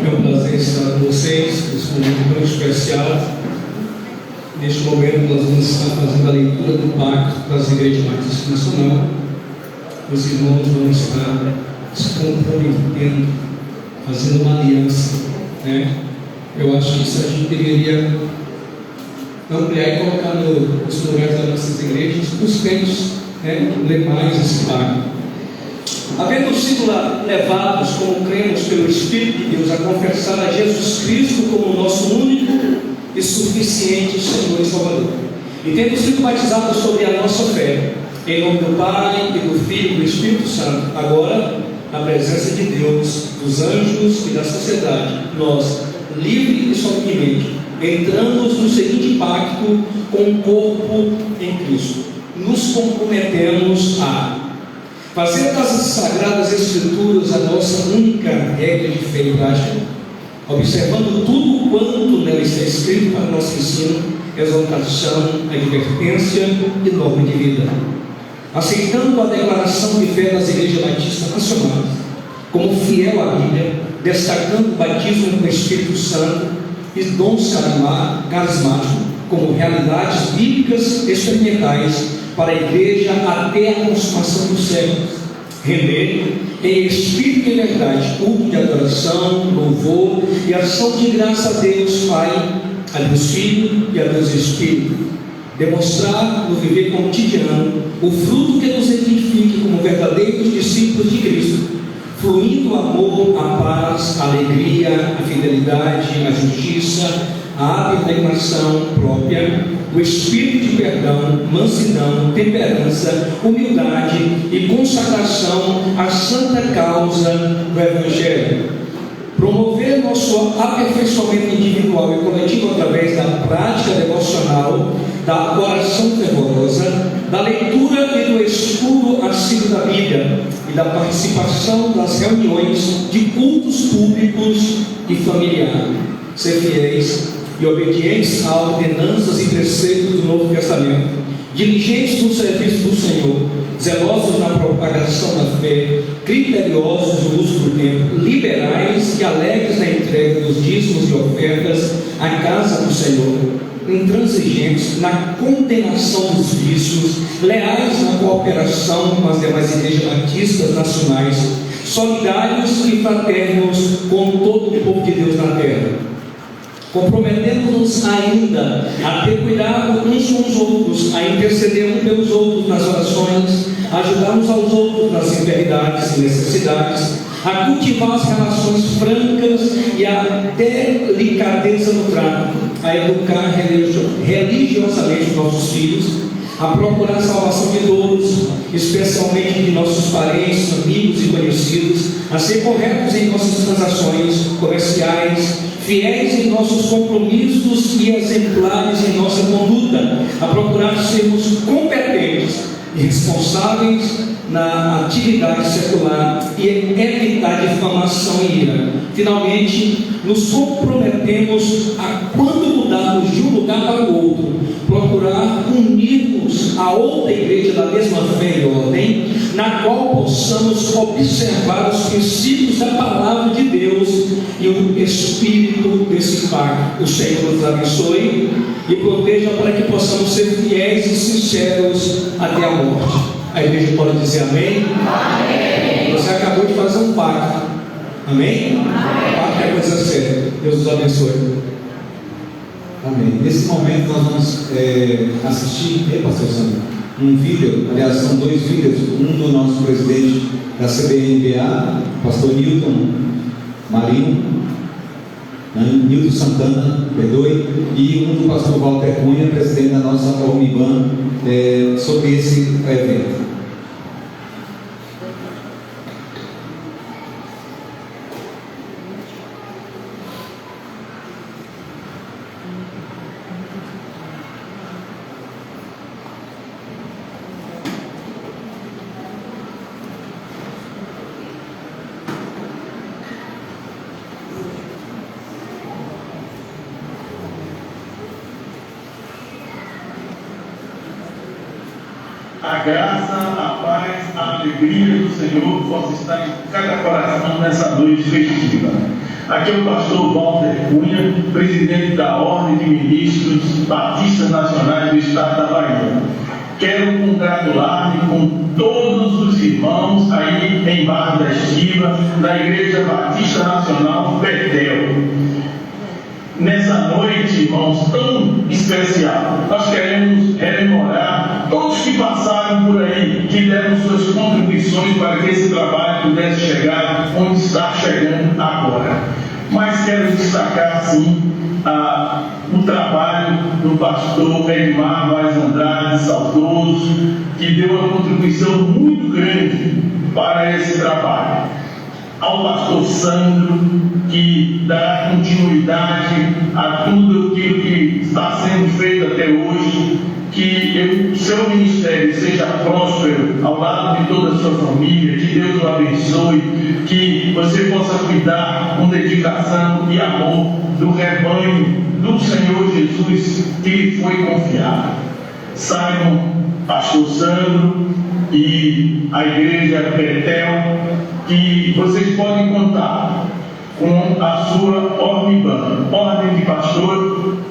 É um prazer estar com vocês nesse momento tão especial. Neste momento nós vamos estar fazendo a leitura do Pacto das Igrejas Batistas Nacional. Os irmãos vão estar se comprometendo, fazendo uma aliança, né? Eu acho que isso a gente deveria ampliar e colocar nos lugares das nossas igrejas, os crentes, né, ler mais esse pacto. Havendo sido levados, como cremos pelo Espírito de Deus, a confessar a Jesus Cristo como nosso único e suficiente Senhor e Salvador, e tendo sido batizados sobre a nossa fé, em nome do Pai e do Filho e do Espírito Santo, agora, na presença de Deus, dos anjos e da sociedade, nós, livre e solenemente, entramos no seguinte pacto com o corpo em Cristo. Nos comprometemos a fazer das Sagradas Escrituras a nossa única regra de fé e prática, observando tudo quanto nela está escrito para nosso ensino, exaltação, advertência e norma de vida, aceitando a declaração de fé das Igrejas Batistas Nacionais como fiel à Bíblia, destacando o batismo com o Espírito Santo e dons carismáticos como realidades bíblicas experimentais para a Igreja até a consumação dos séculos, render em espírito e verdade culto de adoração, louvor e ação de graça a Deus Pai, a Deus Filho e a Deus Espírito, demonstrar no viver cotidiano o fruto que nos identifique como verdadeiros discípulos de Cristo, fluindo o amor, a paz, a alegria, a fidelidade, a justiça, a abnegação própria, o espírito de perdão, mansidão, temperança, humildade e consagração à santa causa do Evangelho. Promover nosso aperfeiçoamento individual e coletivo através da prática devocional, da oração fervorosa, da leitura e do estudo assíduo da Bíblia e da participação das reuniões de cultos públicos e familiares. Ser fiéis e obedientes a ordenanças e preceitos do Novo Testamento, diligentes no serviço do Senhor, zelosos na propagação da fé, criteriosos no uso do tempo, liberais e alegres na entrega dos dízimos e ofertas à casa do Senhor, intransigentes na condenação dos vícios, leais na cooperação com as demais igrejas batistas nacionais, solidários e fraternos com todo o povo de Deus na terra. Comprometemos-nos ainda a ter cuidado uns com os outros, a interceder uns pelos outros nas orações, a ajudar uns aos outros nas enfermidades e necessidades, a cultivar as relações francas e a delicadeza no trato, a educar religiosamente os nossos filhos, a procurar a salvação de todos, especialmente de nossos parentes, amigos e conhecidos, a ser corretos em nossas transações comerciais, fiéis em nossos compromissos e exemplares em nossa conduta, a procurar sermos competentes e responsáveis na atividade secular e evitar difamação e ira. Finalmente, nos comprometemos a, quando mudarmos de um lugar para o outro, procurar unir-nos a outra igreja da mesma fé e ordem, na qual possamos observar os princípios da palavra de Deus e o espírito desse pacto. O Senhor nos abençoe e proteja para que possamos ser fiéis e sinceros até a morte. A igreja pode dizer amém? Amém. Você acabou de fazer um pacto. Amém? Amém. Pacto é coisa séria. Deus nos abençoe. Amém. Nesse momento nós vamos assistir, pastor Sandro, um vídeo, aliás são dois vídeos, um do nosso presidente da CBNBA, pastor Newton Marinho, Nilton Santana, perdoe, e um do pastor Walter Cunha, presidente da nossa Ormiban, sobre esse evento. A graça, a paz, a alegria do Senhor possa estar em cada coração nessa noite festiva. Aqui é o pastor Walter Cunha, presidente da Ordem de Ministros Batistas Nacionais do Estado da Bahia. Quero congratular-me com todos os irmãos aí em Barra da Estiva, da Igreja Batista Nacional Betel. Nessa noite, irmãos, tão especial, nós queremos rememorar todos que passaram por aí, que deram suas contribuições para que esse trabalho pudesse chegar onde está chegando agora. Mas quero destacar, sim, o trabalho do pastor Edmar Vaz Andrade, saudoso, que deu uma contribuição muito grande para esse trabalho. Ao pastor Sandro, que dá continuidade a tudo aquilo que está sendo feito até hoje, que o seu ministério seja próspero ao lado de toda a sua família, que Deus o abençoe, que você possa cuidar com dedicação e amor do rebanho do Senhor Jesus que lhe foi confiado. Saibam, pastor Sandro e a igreja Betel, que vocês podem contar com a sua Ormiban, Ordem de Pastor.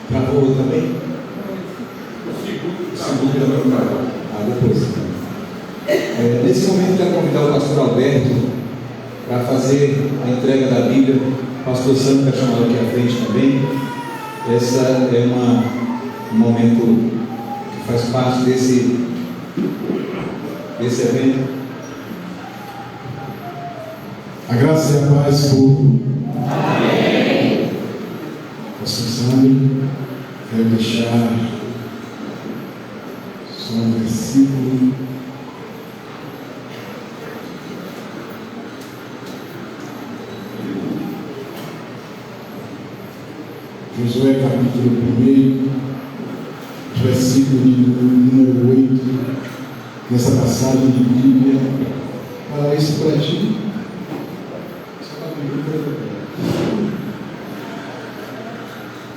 Travou também? Depois. Nesse momento, eu quero convidar o pastor Alberto para fazer a entrega da Bíblia. O pastor Sandro está chamado aqui à frente também. Essa é um momento que faz parte desse desse evento. A graça e a paz, povo. Amém. Você sabe, quero deixar só um versículo. Josué capítulo 1, versículo de número 8, nessa passagem de Bíblia. Fala isso para ti.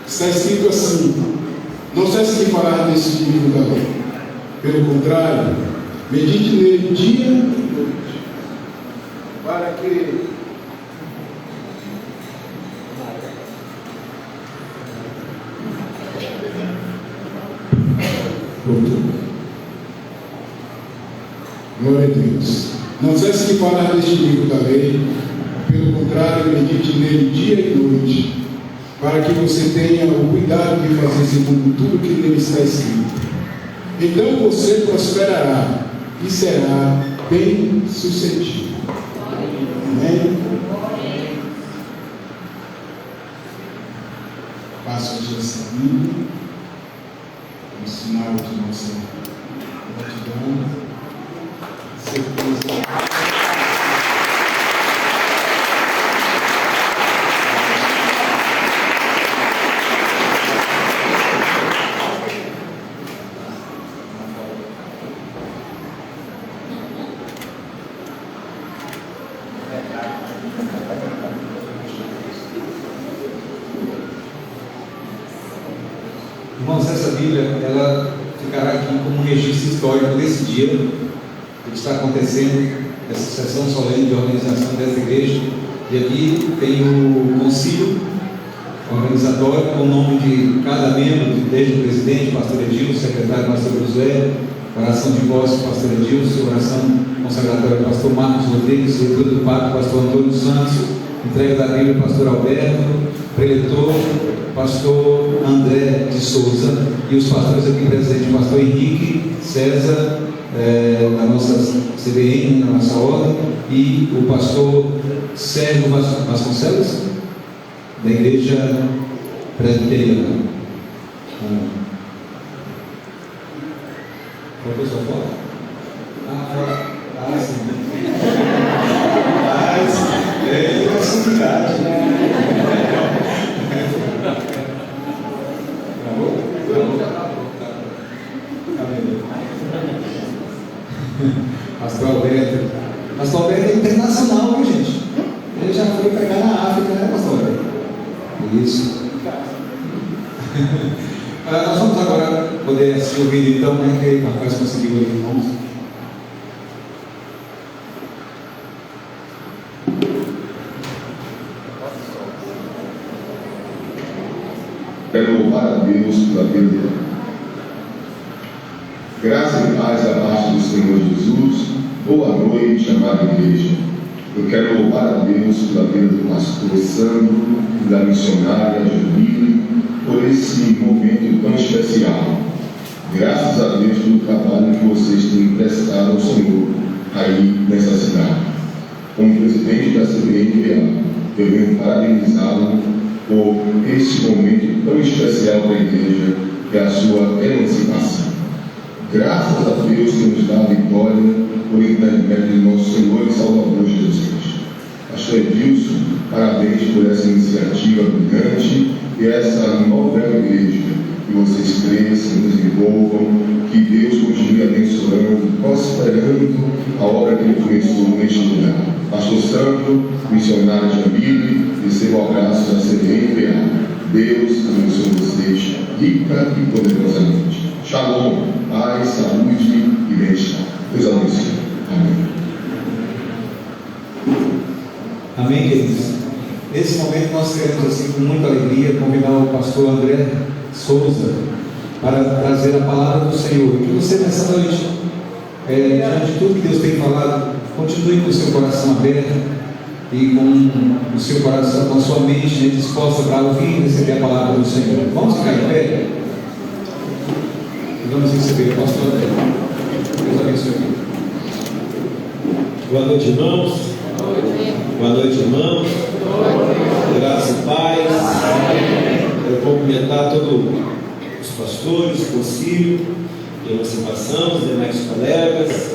Está escrito assim: não cesse de falar desse livro da lei. Pelo contrário, medite nele dia e noite, para que glória a Deus. Não cesse de falar deste livro da lei. Pelo contrário, medite nele dia e noite, para que você tenha o cuidado de fazer segundo tudo que nele está escrito. Então você prosperará e será bem sucedido. Amém? Passo a essa Bíblia, um sinal de nossa gratidão, certeza. Irmãos, essa Bíblia, ela ficará aqui como um registro histórico desse dia, que está acontecendo, essa sessão solene de organização dessa igreja. E aqui tem o concílio organizatório, com o nome de cada membro, desde o presidente, pastor Edilson, secretário, pastor Josué, oração de voz, pastor Edilson, oração consagratória, pastor Marcos Rodrigues, leitura do Pacto, pastor Antônio Santos, entrega da Bíblia, pastor Alberto, preletor, pastor André de Souza, e os pastores aqui presentes, pastor Henrique César, da nossa CBN, da nossa ordem, e o pastor Sérgio Vasconcelos, da igreja presbiteriana. Qual foi a sua foto? Fora. Sim. É proximidade. Pastor Alberto. Pastor Alberto é internacional, viu, gente? Ele já foi pregar na África, né, pastor Alberto? Isso. Nós vamos agora poder se ouvir então, né? Que a paz conseguiu ouvir, irmãos. Quero louvar a Deus pela vida. Graça e paz da parte do Senhor Jesus. Boa noite, amada igreja. Eu quero louvar a Deus pela vida do pastor Sandro e da missionária Jamile por esse momento tão especial. Graças a Deus pelo trabalho que vocês têm prestado ao Senhor aí nessa cidade. Como presidente da CBN, eu venho parabenizá-lo por esse momento tão especial para a igreja, que é a sua emancipação. Graças a Deus que nos dá a vitória por intermédio de nosso Senhor e Salvador Jesus Cristo. Pastor Edilson, parabéns por essa iniciativa brilhante e essa nova igreja. Que vocês cresçam, desenvolvam, que Deus continue abençoando, prosperando a obra que Ele começou neste lugar. Pastor Santo, missionário Jamile, receba o abraço da CBN. Deus abençoe vocês rica e poderosamente. Shalom, paz, saúde e bem-estar. Deus abençoe. Amém. Amém, queridos. Nesse momento nós queremos, assim, com muita alegria, convidar o pastor André Souza para trazer a palavra do Senhor. Que você nessa noite, diante de tudo que Deus tem falado, continue com o seu coração aberto e com o seu coração, com a sua mente disposta para ouvir e receber a palavra do Senhor. Vamos ficar em pé e vamos receber o pastor André. Deus abençoe. Boa noite, irmãos. Boa noite, irmãos. Graça e paz. Quero cumprimentar todos os pastores, o concílio de emancipação, os demais colegas,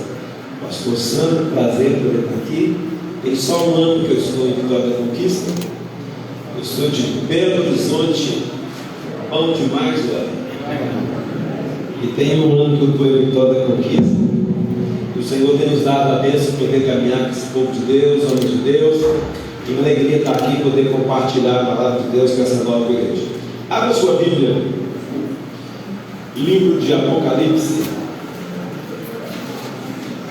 pastor Sandro, prazer poder estar aqui. Tem só um ano que eu estou em Vitória da Conquista. Eu sou de Belo Horizonte, bom demais, olha. E tem um ano que eu estou em Vitória da Conquista. O Senhor tem nos dado a bênção de poder caminhar com esse povo de Deus, homem de Deus, e uma alegria estar aqui e poder compartilhar a palavra de Deus com essa nova igreja. Abra sua Bíblia, livro de Apocalipse,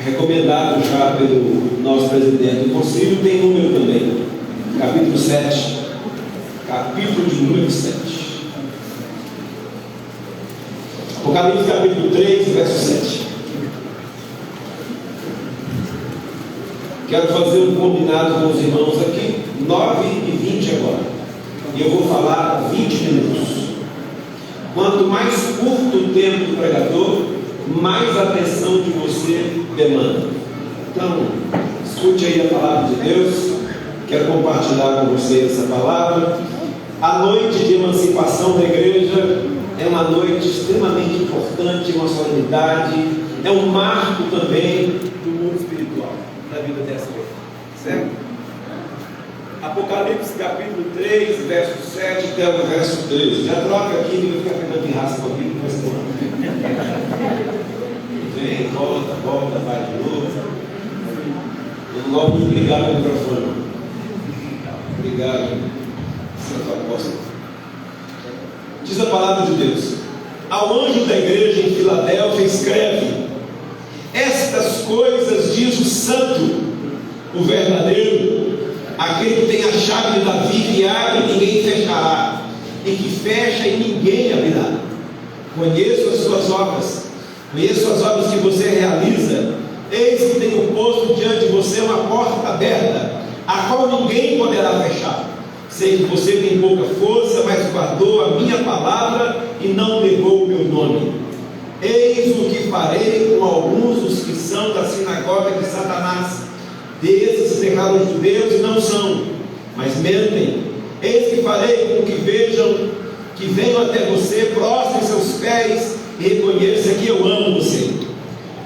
recomendado já pelo nosso presidente do concílio, tem número também, capítulo 7, capítulo de número 7. Apocalipse capítulo 3, verso 7. Quero fazer um combinado com os irmãos aqui, 9h20 agora. E eu vou falar 20 minutos. Quanto mais curto o tempo do pregador, mais atenção de você demanda. Então, escute aí a palavra de Deus. Quero compartilhar com você essa palavra. A noite de emancipação da igreja é uma noite extremamente importante, uma solenidade, é um marco também do mundo espiritual, da vida dessa igreja, certo? Apocalipse capítulo 3, verso 7 até o verso 13. Já troca aqui, não vai ficar pegando pirraça com a Bíblia, mas vem, volta, vai de novo. Eu não gosto de ligar no microfone. Obrigado, Santo Apóstolo. Diz a palavra de Deus: ao anjo da igreja em Filadélfia escreve: estas coisas diz o santo, o verdadeiro, aquele que tem a chave de Davi, que abre e ninguém fechará, e que fecha e ninguém abrirá. Conheço as suas obras, conheço as obras que você realiza. Eis que tenho posto diante de você uma porta aberta, a qual ninguém poderá fechar. Sei que você tem pouca força, mas guardou a minha palavra e não negou o meu nome. Eis o que farei com alguns dos que são da sinagoga de Satanás. Desses se declaram judeus e não são, mas mentem. Eis que farei com que vejam, que venham até você, prostrem seus pés e reconheçam que eu amo você.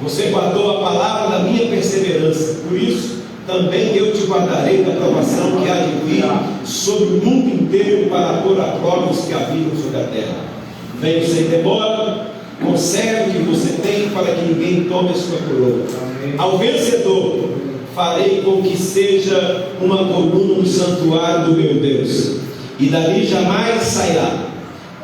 Você guardou a palavra da minha perseverança, por isso também eu te guardarei da provação que há de vir sobre o mundo inteiro, para pôr a prova os que habitam sobre a terra. Venho sem demora, conserve o que você tem, para que ninguém tome a sua coroa. Ao vencedor farei com que seja uma coluna no santuário do meu Deus, e dali jamais sairá.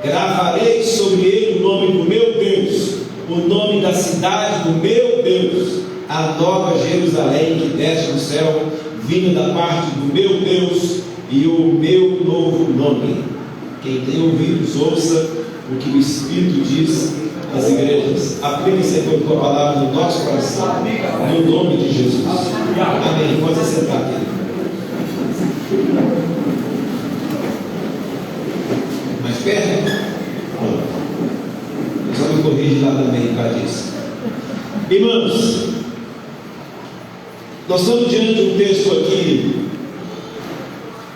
Gravarei sobre ele o nome do meu Deus, o nome da cidade do meu Deus, a nova Jerusalém que desce do céu, vindo da parte do meu Deus, e o meu novo nome. Quem tem ouvidos, ouça o que o Espírito diz às igrejas. Aplique, Senhor, a tua palavra no nosso coração, no nome de Jesus. Amém. Pode se sentar aqui. Mais perto? Eu só me corrige lá também para disso. Irmãos, nós estamos diante de um texto aqui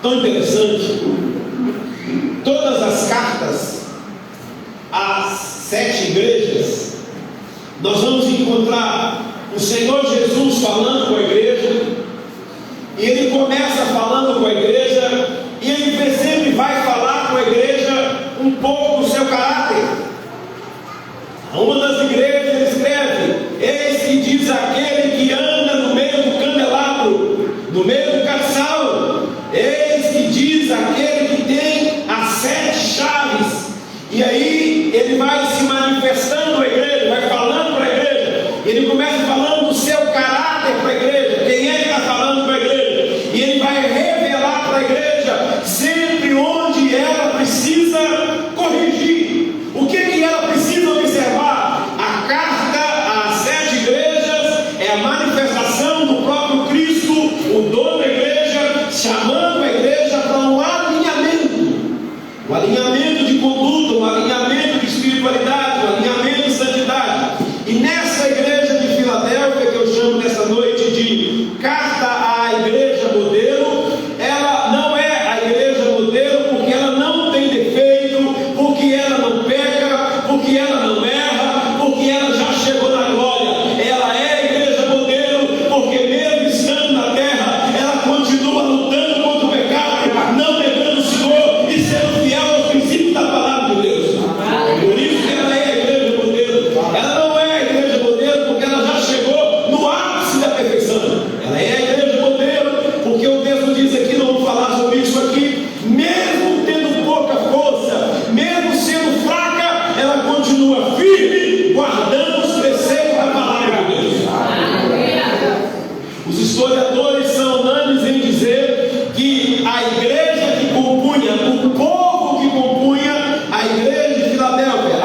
tão interessante. Todas as cartas às 7 igrejas, nós vamos encontrar o Senhor Jesus falando com a igreja, e ele começa falando com a igreja, e ele sempre vai falar com a igreja um pouco do seu caráter. A uma das igrejas ele escreve: eis que diz aquele que anda no meio do candelabro, no meio do castiçal, eis que diz aquele que tem as 7 chaves. E aí ele vai se manifestando à igreja, vai falando para a igreja, ele começa falando do seu caráter para a igreja, quem é que está falando para a igreja, e ele vai revelar para a igreja sempre onde ela precisa corrigir, o que ela precisa observar. A carta às 7 igrejas é a manifestação do próprio Cristo, o dono da igreja, chamando a igreja Historiadores são unânimes em dizer que a igreja que compunha, o povo que compunha a igreja de Filadélfia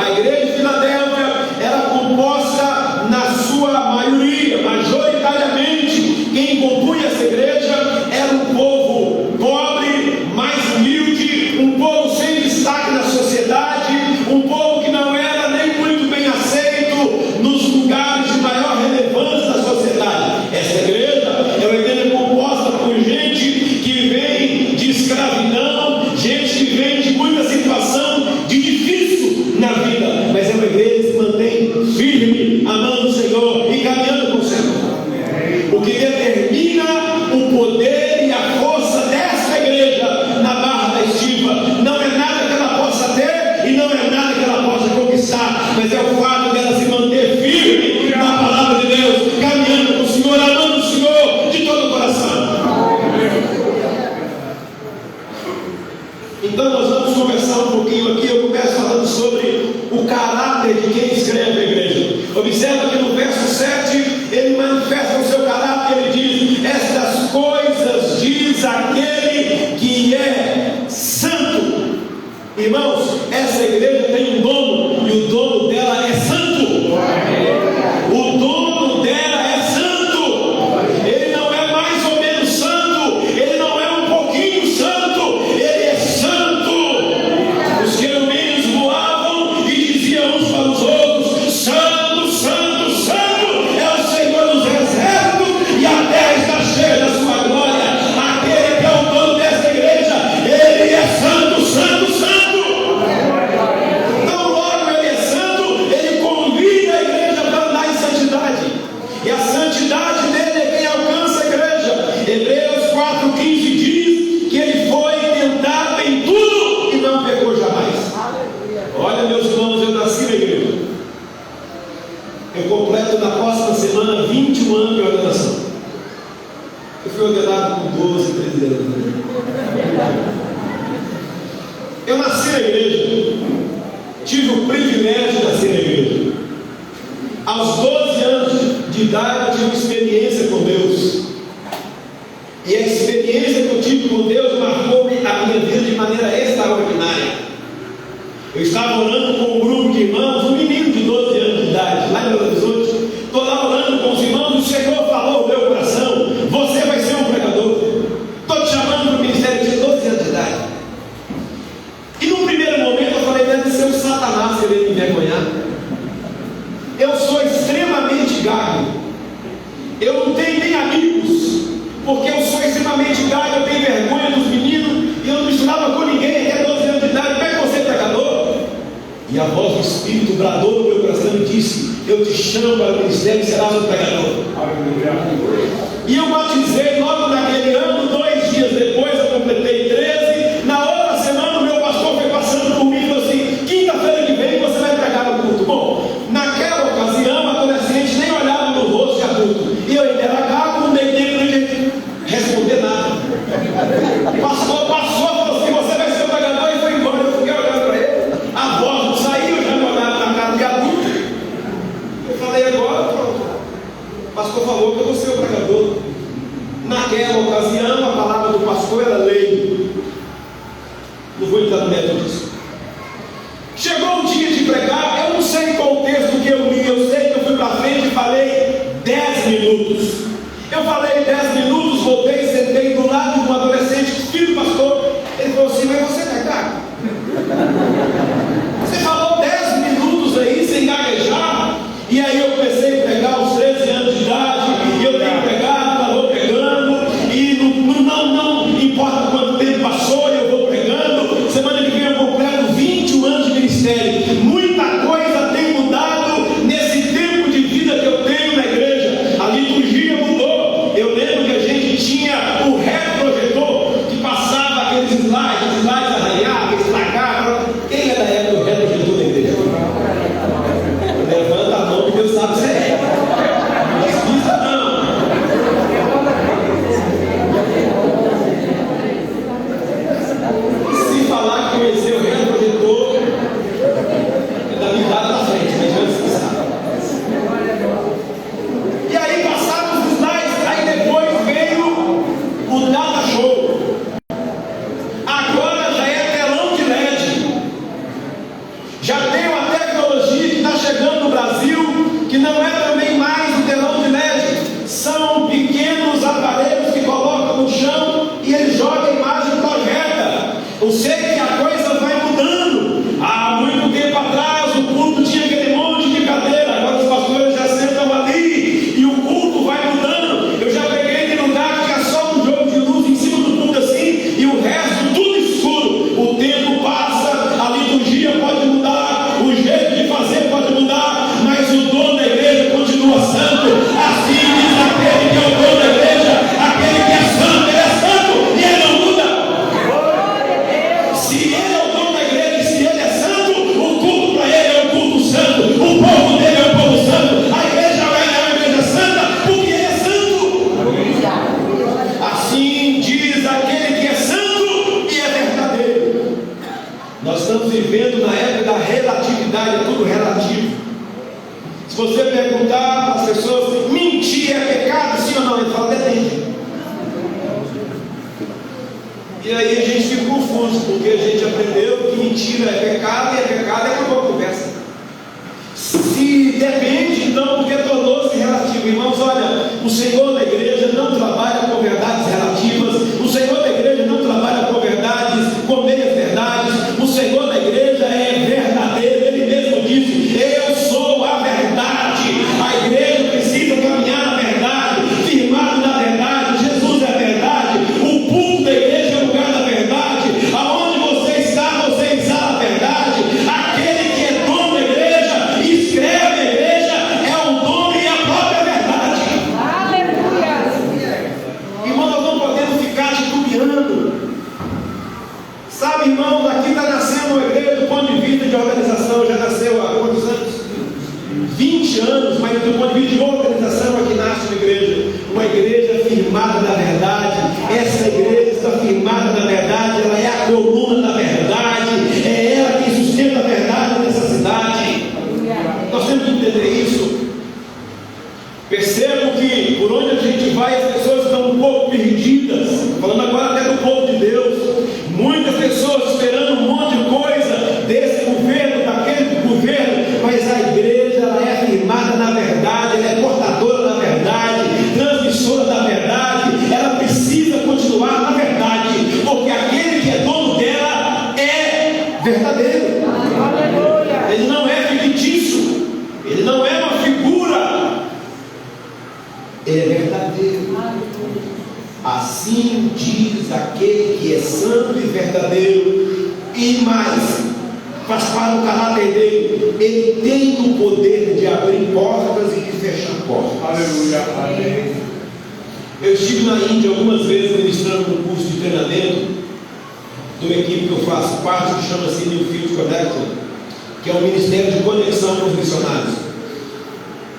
era composta na sua maioria, majoritariamente, quem compunha essa igreja era um povo pobre, mais humilde, um povo sem destaque na sociedade, um povo que não era nem muito bem aceito nos lugares de maior relevância da sociedade. Essa igreja é uma igreja composta por gente que vem de escravidão, gente que vem de muita situação de difícil na vida, mas é uma igreja que se mantém firme, amando o Senhor e caminhando com o Senhor. O que determina o poder e a força dessa igreja na Barra da Estiva não é nada que ela possa ter e não é nada que ela possa conquistar, mas é o fato dela se manter firme na palavra de Deus, caminhando com o Senhor, amando o Senhor de todo o coração. Então nós vamos conversar um pouquinho aqui. Eu começo falando sobre o caráter de quem escreve a igreja. Observa que no verso 7 ele manifesta o seu caráter. Ele diz: estas coisas diz aquele que é santo. Irmãos, essa igreja tem um dono, e o dono dela é santo. O dono dela é santo. Ele não é mais ou menos santo, ele não é um pouquinho santo, ele é santo. Os querubins voavam e diziam uns para os outros: santo, santo, santo é o Senhor dos exércitos, e a terra está cheia da sua glória. Aquele que é o dono dessa igreja, ele é santo, santo, santo. Então, logo ele é santo, ele convida a igreja para andar em santidade, e a santidade dele é quem alcança a igreja. Hebreus 4,15 diz que ele foi tentado em tudo e não pecou jamais. Olha, meus irmãos, eu nasci na igreja. Eu completo na próxima semana 21 anos de ordenação. Eu fui ordenado com 12, 13 anos. Eu nasci na igreja, tive o privilégio de nascer na igreja. Aos 12 anos de idade eu tive experiência com Deus, e a experiência que eu tive com Deus marcou a minha vida de maneira extraordinária. Eu estava orando com um grupo de irmãos, um menino de 12 anos de idade, lá em Belo Horizonte. Estou lá orando com os irmãos, o Senhor falou no meu coração: você vai ser um pregador. Estou te chamando para o ministério de 12 anos de idade. E no primeiro momento eu falei: deve ser o Satanás querendo me envergonhar. Eu sou extremamente gago, eu não tenho nem amigos, porque eu sou extremamente gago, eu tenho vergonha dos meninos, e eu não misturava com ninguém até 12 anos de idade. Como é que você é pregador? E a voz do Espírito bradou no meu coração e disse: eu te chamo para o ministério e serás um pregador. E eu batizei logo naquele ano. 2 dias depois eu completei 13. Na outra semana o meu pastor foi passando por mim e falou assim: quinta-feira que vem você vai pregar no culto. Bom, naquela ocasião adolescente nem olhava no rosto de adulto, e eu ainda era gago, não dei tempo de responder nada. O pastor passou, falou assim: você vai ser um pregador, e foi embora. Eu fiquei olhando para ele, a voz não saiu, eu já me olhava na cara de adulto. Eu falei: agora pronto, o pastor falou que eu vou ser o pregador. Naquela ocasião a palavra do pastor era lei. Não vou entrar no mérito disso. Chegou o dia de pregar, eu não sei qual o texto que eu li, eu sei que eu fui para frente e falei 10 minutos. Eu falei 10 minutos, voltei, sentei do lado de um adolescente, filho do pastor. Ele falou assim: mas você é gago? Você falou 10 minutos aí sem gaguejar? E aí eu comecei a pregar aos 13 anos de idade, e eu tenho pregado, eu vou pregando, e não importa quanto tempo passou, eu vou pregando. Semana que vem eu completo 21 anos de ministério. Muita coisa tem mudado nesse tempo de vida que eu tenho na igreja. A liturgia mudou. Eu lembro que a gente tinha o retroprojetor. E aí a gente fica confuso, porque a gente aprendeu que mentira é pecado, e é pecado, e acabou a conversa. Se depende, então, porque tornou-se relativo. Irmãos, olha, o Senhor da igreja não trabalha com verdades relativas, o Senhor da igreja não trabalha com verdades, com meias verdades, o Senhor da igreja é verdadeiro. Ele mesmo disse: eu sou a verdade. A igreja precisa caminhar na verdade, firmado na verdade. Jesus é a verdade, o púlpito da igreja é o lugar da verdade. Aonde você está, você exala a verdade. Aquele que é dono da igreja, escreve a igreja, é o dono e a própria verdade. Aleluia! Irmão, nós não podemos ficar titubeando. Sabe, irmão, aqui está nascendo uma igreja do ponto de vista de organização. Já nasceu há quantos anos? 20 anos, mas do ponto de vista de organização aqui nasce uma igreja firmada na verdade. Essa igreja está firmada na verdade, ela é a coluna da verdade, é ela quem sustenta a verdade nessa cidade. Nós temos que entender isso. Percebo que por onde a gente vai as pessoas estão um pouco perdidas, falando agora até do povo de Deus. Muitas pessoas esperando um monte de coisa desse governo, daquele governo, mas a igreja ela é firmada na verdade, ela é portadora da verdade, transmissora da verdade, ela precisa continuar na verdade, porque aquele que é dono dela é verdadeiro. Ele não é fictício, ele não é uma figura, ele é verdadeiro. Assim diz aquele que é santo e verdadeiro, e mais, faz parte do caráter dele. Ele tem o poder de abrir portas e de fechar portas. Aleluia. Eu estive na Índia algumas vezes ministrando um curso de treinamento de uma equipe que eu faço parte, que chama-se New Field Connection, que é um ministério de conexão com os missionários.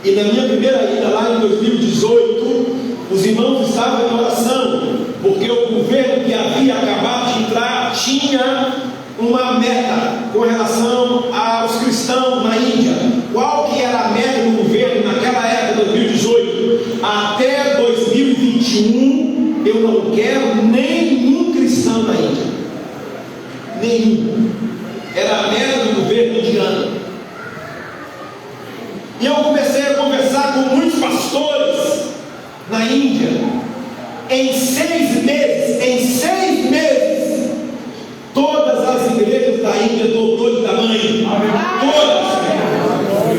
E na minha primeira ida lá em 2018, os irmãos estavam em oração, porque o governo que havia acabado de entrar tinha uma meta com relação aos cristãos na Índia. Qual que era a meta do governo naquela época, 2018? Até 2021 eu não quero nenhum cristão na Índia. Nenhum. Era a meta do governo indiano. E eu comecei a conversar com muitos pastores na Índia. Em 6 meses, todas as igrejas da Índia dobrou de tamanho.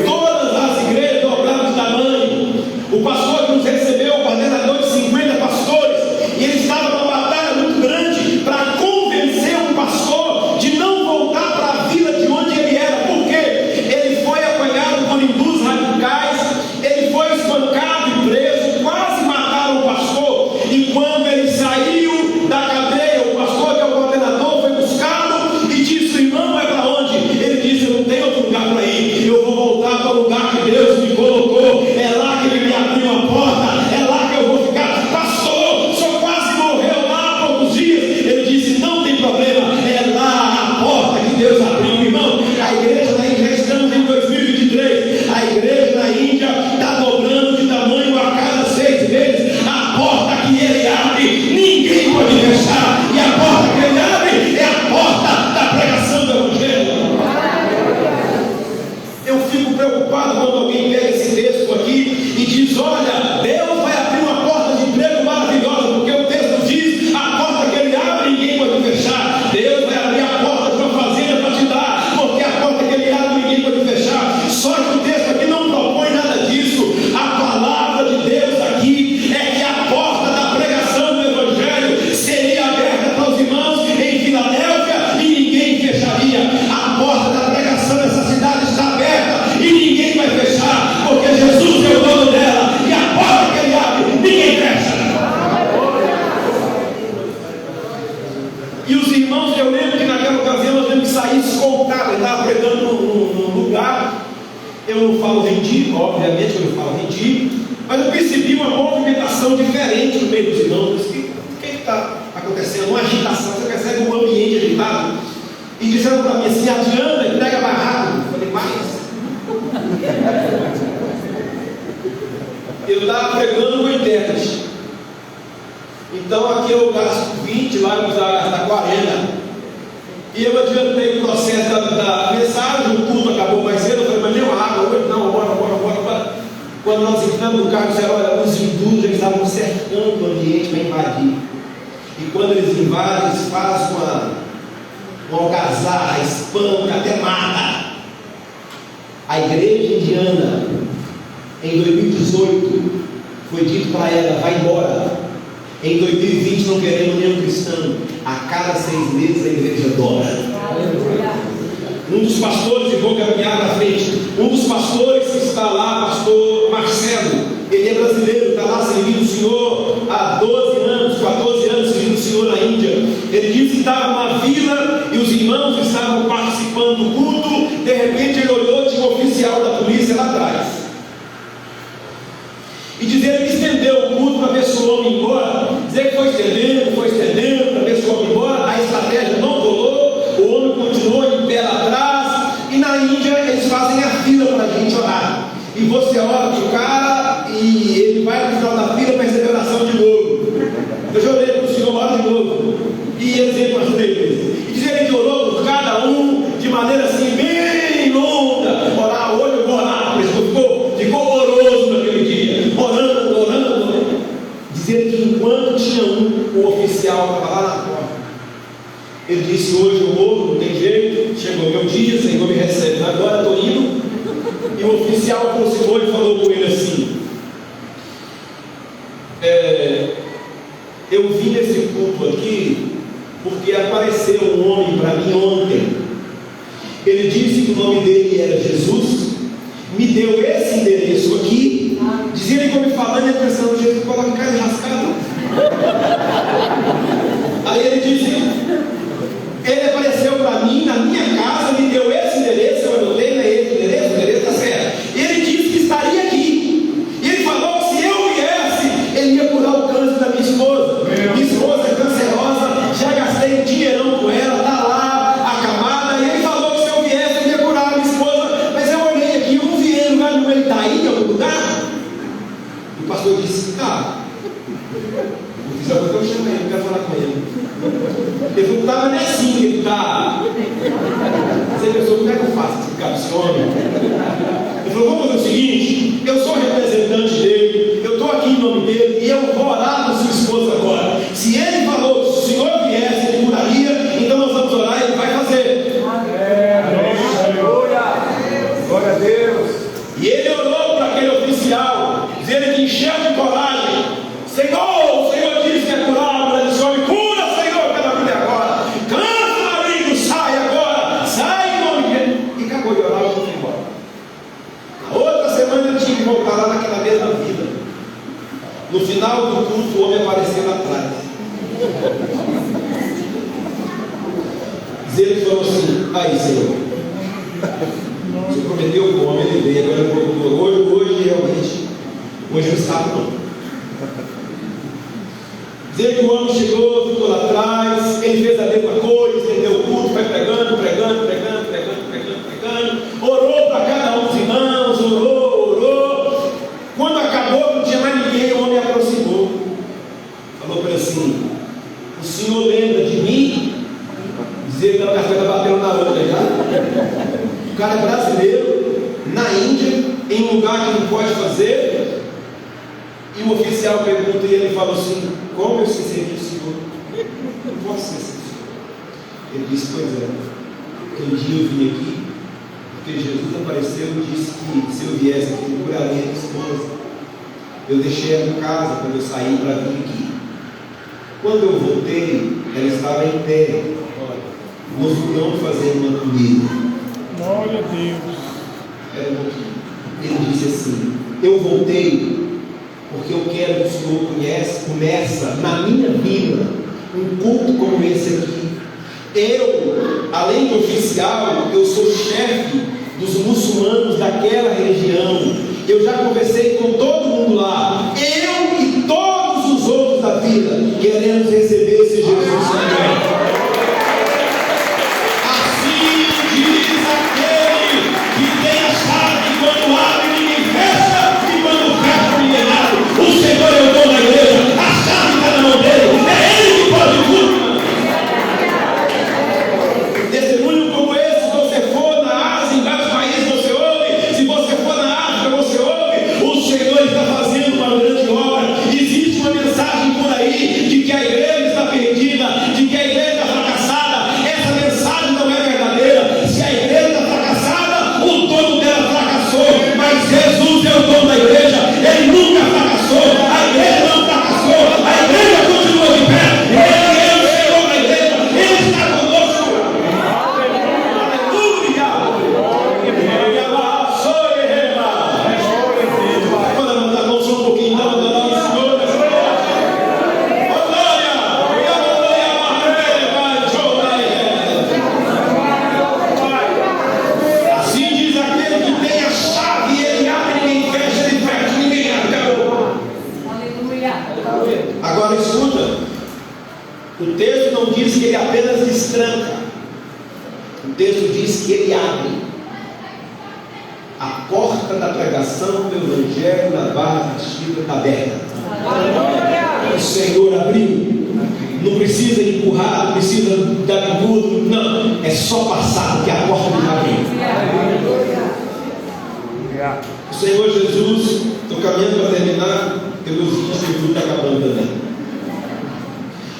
Todas as igrejas dobraram de tamanho. O pastor que nos recebeu, o coordenador de 50 pastores, e ele estava numa batalha muito grande para convencer um pastor de não voltar para a vila de onde ele era, porque ele foi apanhado por hindus radicais, ele foi espancado e preso, quase mataram o pastor, e quando ele saiu da cadeia, o pastor que é o coordenador foi buscá-lo e disse: irmão, vai para onde? Ele disse: eu não tenho outro lugar para ir, eu vou voltar para o lugar que Deus me colocou, é lá que ele me abriu a porta, é lá que eu vou ficar. Pastor, o senhor quase morreu lá há poucos dias. Ele disse: não tem problema, é lá a porta que Deus abriu. Irmão, a igreja da Índia, estamos em 2023, a igreja da Índia está dobrando de tamanho a cada 6 meses. A porta que ele abre, ninguém pode fechar, e a porta que ele abre é a porta da pregação do Evangelho. Eu fico preocupado quando alguém pega esse texto aqui e diz: olha, Deus vai abrir uma porta de emprego maravilhosa, porque o texto diz: a porta que ele abre, ninguém pode fechar. Deus vai abrir a porta de uma fazenda para te dar, porque a porta que ele abre, ninguém pode fechar. Só que o texto aqui não propõe nada disso. A palavra de Deus aqui é que a porta da pregação do Evangelho seria aberta para os irmãos em Filadélfia e ninguém fecharia. A porta da pregação dessa cidade está aberta e ninguém vai fechar, porque Jesus é o dono dela, e a porta que ele abre, ninguém fecha. E os irmãos, eu lembro que naquela ocasião nós temos que sair escoltados. Ele estava pregando num lugar, eu não falo hindi, obviamente eu não falo hindi, mas eu percebi uma movimentação diferente no meio dos irmãos. O que está acontecendo? Uma agitação, você percebe um ambiente agitado. E disseram para mim assim: adianta e prega mais rápido. Eu falei: mais? Eu estava pregando com intérprete. Então aqui eu gasto 20, lá eu vou gastar 40. E eu adiantei o processo da mensagem, o culto acabou mais cedo, eu falei, mas nem uma água hoje, não, bora. Quando nós entramos no carro, disseram, olha, os hindus eles estavam cercando o ambiente para invadir. E quando eles invadem, eles fazem uma algazarra, espanca, até mata. A igreja indiana, em 2018, foi dito para ela, vai embora. Em 2020 não queremos nenhum cristão. A cada 6 meses a igreja dobra. Um dos pastores, e vou caminhar na frente, um dos pastores que está lá, pastor Marcelo, ele é brasileiro, está lá servindo o Senhor há 12 anos, 14 anos servindo o Senhor na Índia. Ele disse que estava numa vila e os irmãos estavam participando do culto. De repente ele olhou, tinha um oficial da polícia lá atrás. E dizer que estendeu o culto para ver se o homem ia embora. Dizer que foi estendendo para ver se o homem ia embora. A estratégia não rolou, o homem continuou em pé lá atrás. E na Índia eles fazem a fila para a gente orar. E você ora para o cara e ele vai no final da fila para receber oração de novo. Eu já orei para o Senhor, ora de novo. E exemplo as vezes. E dizer que orou por cada um de maneira assim bem longa. Orar hoje, eu vou orar. Ficou horroroso naquele dia. Orando. Dizer que enquanto tinha o oficial estava lá na porta. Ele disse, hoje eu vou, não tem jeito. Chegou meu dia, Senhor me recebe. Agora estou indo. E o oficial aproximou e falou com ele assim, eu vim nesse culto aqui porque apareceu um homem para mim ontem. Ele disse que o nome dele era Jesus, me deu esse endereço aqui, dizia ele como falando e a pressão, Jesus coloca cara de rascado. Aí ele disse, ele apareceu para mim na minha casa, me deu esse endereço, eu anotei, não é esse endereço, o endereço está certo. Ele disse que estaria aqui. E ele falou que se eu viesse, ele ia curar o câncer da minha esposa. Minha esposa é cancerosa, já gastei um dinheirão com ela, está lá, acamada. E ele falou que se eu viesse, ele ia curar a minha esposa. Mas eu olhei aqui, eu não vi ele, lugar nenhum, ele está aí em algum lugar. E o pastor disse, tá. Eu fiz a coisa que eu chamei, não quero falar com ele. Ele falou, estava nem assim que ele está. Você pensou, como é que eu faço esse capcione? Ele falou, vamos fazer o seguinte, eu sou representante dele, eu estou aqui em nome dele, e eu vou orar com sua esposa agora. Se ele falou que se o Senhor viesse, ele curaria, então nós vamos orar e ele vai fazer. Aleluia! Glória a Deus! E ele orou para aquele oficial, dizendo que encheu de coragem. Senhor, o Senhor disse que é curar, mas esse homem cura, Senhor, pela vida agora. Cansa, marido, sai agora, sai em nome dele. E acabou de orar, eu fui embora. Na outra semana ele tinha que voltar lá naquela mesma vida. No final do culto, o homem apareceu lá atrás. Diz ele falou assim, aí Senhor, você prometeu que o homem ele veio, agora ele voltou. Hoje realmente, hoje eu estava não. Dizer que o homem chegou, ficou lá atrás, ele fez a mesma coisa, entendeu o culto, foi pregando, orou para cada um dos irmãos, orou. Quando acabou, não tinha mais ninguém, o homem aproximou. Falou para ele assim, o senhor lembra de mim? Dizer que a café bateu na outra já. O cara é brasileiro, na Índia, em um lugar que não pode fazer. E o oficial pergunta e ele fala assim, como eu sei ser o Senhor? Não posso ser o Senhor. Ele disse, pois é, aquele dia eu vim aqui, porque Jesus apareceu e disse que se eu viesse aqui, eu curaria minha esposa. Eu deixei ela em casa quando eu saí para vir aqui. Quando eu voltei, ela estava em pé, no fogão fazendo uma comida. Glória a Deus. Ele disse assim, eu voltei porque eu quero que o Senhor começa na minha vida um culto como esse aqui. Eu, além de oficial, eu sou chefe dos muçulmanos daquela região. Eu já conversei com todo mundo lá. Eu e todos os outros da vida queremos receber esse Jesus também. Assim diz aquele que tem a chave quando abre ninguém fecha e quando fecha ninguém abre. O Senhor é o dono da igreja, a chave está na mão dele. O texto não diz que ele apenas destranca, o texto diz que ele abre. A porta da pregação do Evangelho da Barra da Chibra está aberta. O Senhor abriu. Não precisa empurrar, não precisa dar tudo, não. É só passar, porque a porta já abriu. O Senhor Jesus, estou caminhando para terminar, porque meus 20 minutos estão acabando também.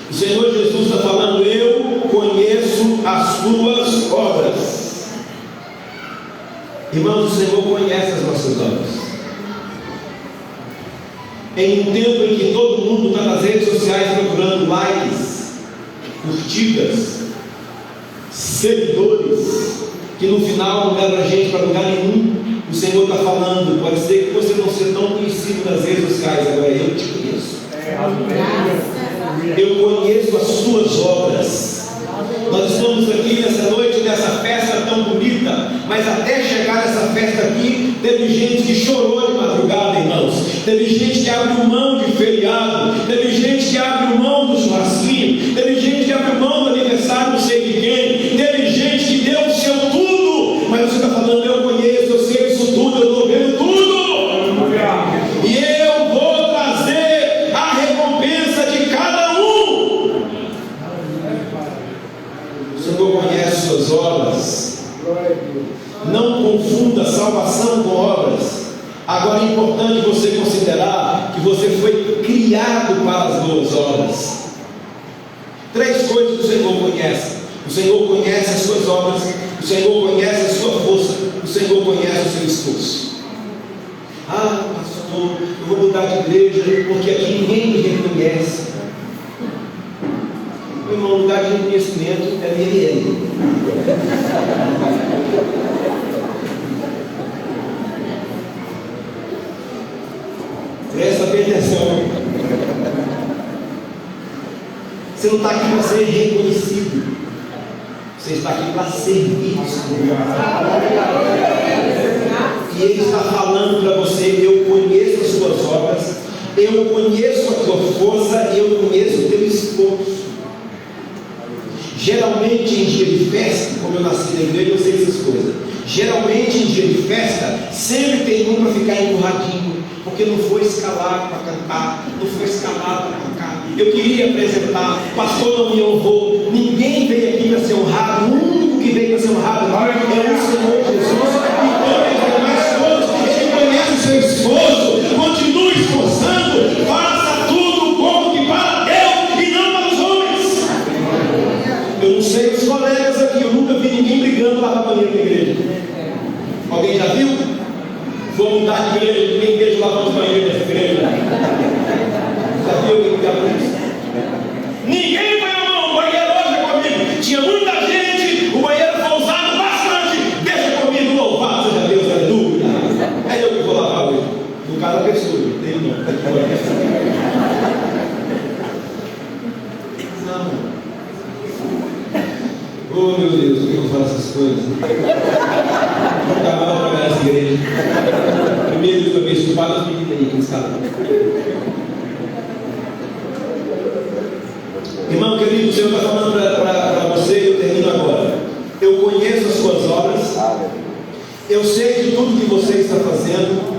O Senhor Jesus está falando: eu conheço as tuas obras. Irmãos, o Senhor conhece as nossas obras. Em um tempo em que todo mundo está nas redes sociais procurando likes, curtidas, seguidores, que no final não leva a gente para lugar nenhum, o Senhor está falando: pode ser que você não seja tão conhecido nas redes sociais, agora eu te conheço. Eu conheço as suas obras. Nós estamos aqui nessa noite, nessa festa tão bonita, mas até chegar nessa festa aqui, teve gente que chorou de madrugada, irmãos. Teve gente que abriu mão de feriado, teve gente que abriu mão do churrasquinho, teve gente que abriu mão do aniversário não sei de quem, teve gente que deu o seu tudo, mas você está falando: eu conheço, eu sei isso tudo, eu estou vendo tudo, e eu vou trazer a recompensa de cada um. O Senhor conhece suas obras. Não confunda salvação com obras. Agora é importante você considerar que você foi criado para as boas obras. 3 coisas o Senhor conhece. O Senhor conhece as suas obras, o Senhor conhece a sua força, o Senhor conhece o seu esforço. Ah, pastor, eu vou mudar de igreja porque aqui ninguém me reconhece. Meu irmão, o lugar de reconhecimento é ele. Presta bem atenção. Você não está aqui para ser reconhecido, você está aqui para servir o Senhor. E Ele está falando para você: eu conheço as suas obras, eu conheço a tua força e eu conheço o teu esforço. Geralmente em dia de festa, como eu nasci na igreja, eu sei essas coisas. Geralmente em dia de festa, sempre tem um para ficar empurradinho, porque não foi escalado para cantar, não foi escalado para tocar. Eu queria apresentar, o pastor não me honrou, ninguém veio aqui para ser honrado, o único que veio para ser honrado é o Senhor Jesus. Então Ele é mais forte, Ele conhece o seu esforço, continue esforçando, faça tudo como que para Deus e não para os homens. Eu não sei os colegas aqui, eu nunca vi ninguém brigando lá na banheira da igreja. Alguém já viu? Vou mudar de igreja, ninguém deixa lavar os banheiros dessa igreja. Já viu alguém brigar por isso? Ninguém foi a mão, o banheiro hoje é comigo. Tinha muita gente, o banheiro foi usado bastante. Deixa comigo, louvado seja Deus, aleluia. É eu que vou lavar hoje. No caso da pessoa, tem não. Não. Oh meu Deus, por que eu falo essas coisas? Nunca mais vou pagar essa igreja. Primeiro eu também estupado as meninas aí que instalam. Irmão querido, o Senhor está falando para você, e eu termino agora. Eu conheço as suas obras, eu sei de tudo que você está fazendo.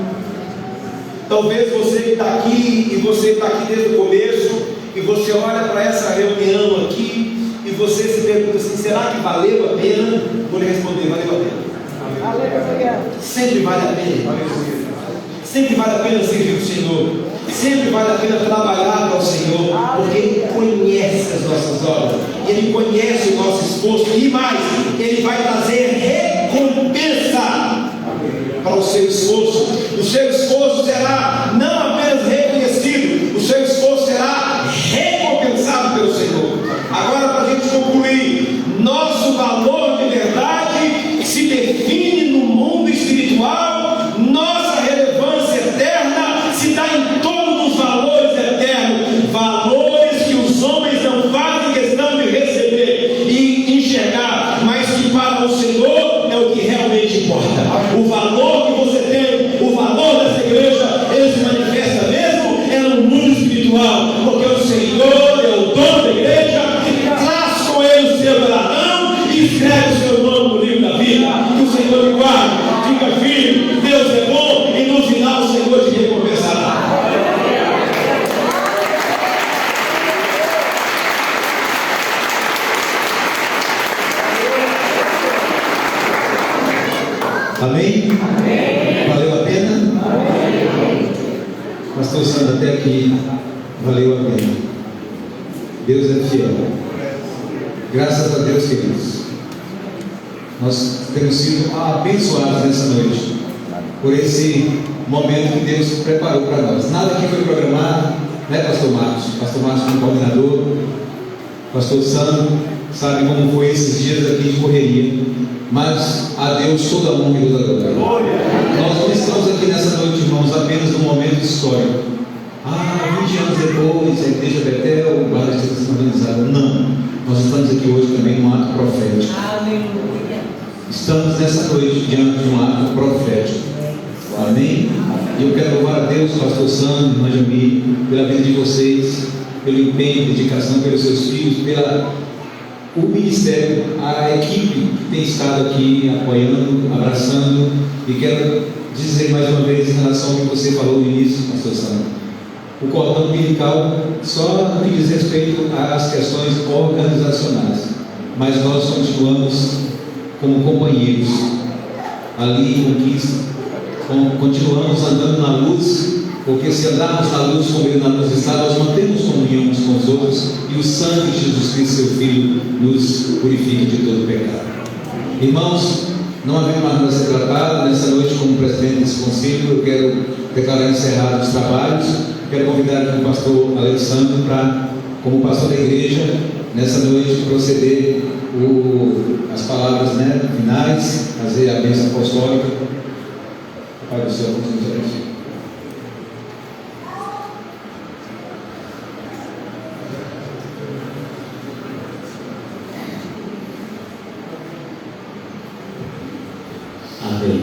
Talvez você que está aqui, e você está aqui desde o começo, e você olha para essa reunião aqui, e você se pergunta assim: será que valeu a pena? Vou lhe responder: valeu a pena. Sempre vale a pena. Sempre vale a pena servir o Senhor. Sempre vale a pena trabalhar para o Senhor, porque Ele conhece as nossas obras, Ele conhece o nosso esforço, e mais, Ele vai trazer recompensa para o seu esforço. O seu esforço será não apenas reconhecido, o seu esforço será recompensado pelo Senhor. Agora, para a gente concluir, nosso valor de verdade se define no mundo espiritual, nossa relevância eterna se dá em todos os valores eternos, valores que os homens não fazem questão de receber e enxergar, mas que para o Senhor é o que realmente importa. O valor que você tem, o valor dessa igreja, ele se manifesta Amém? Valeu a pena? Pastor Sandro, até aqui valeu a pena. Deus é fiel. Graças a Deus, queridos. Nós temos sido abençoados nessa noite por esse momento que Deus preparou para nós. Nada aqui foi programado, né, Pastor Marcos? Pastor Marcos como coordenador, Pastor Sandro, sabe como foi esses dias aqui de correria. Mas a Deus toda a honra e toda a glória. Nós não estamos aqui nessa noite, irmãos, apenas num momento histórico. 20 anos depois, a igreja Betel, o bairro está sendo organizado. Não, nós estamos aqui hoje também num ato profético. Estamos nessa noite diante de um ato profético. Amém? E eu quero louvar a Deus, Pastor Sandro, irmã Jamile, pela vida de vocês, pelo empenho, dedicação pelos seus filhos, o ministério, a equipe que tem estado aqui apoiando, abraçando. E quero dizer mais uma vez em relação ao que você falou no início, Pastor Sandro. O cordão umbilical só no que diz respeito às questões organizacionais, mas nós continuamos como companheiros ali em conquista, continuamos andando na luz, porque se andarmos na luz como Ele na luz está, nós mantemos comunhão uns com os outros, e o sangue de Jesus Cristo, seu Filho, nos purifica de todo pecado. Irmãos, não havendo mais nada a ser tratado, nessa noite, como presidente desse conselho, eu quero declarar encerrados os trabalhos. Quero convidar aqui o pastor Alessandro para, como pastor da igreja, nessa noite proceder as palavras, né, finais, fazer a bênção apostólica. Pai do céu, vamos nos abençoar. Amém.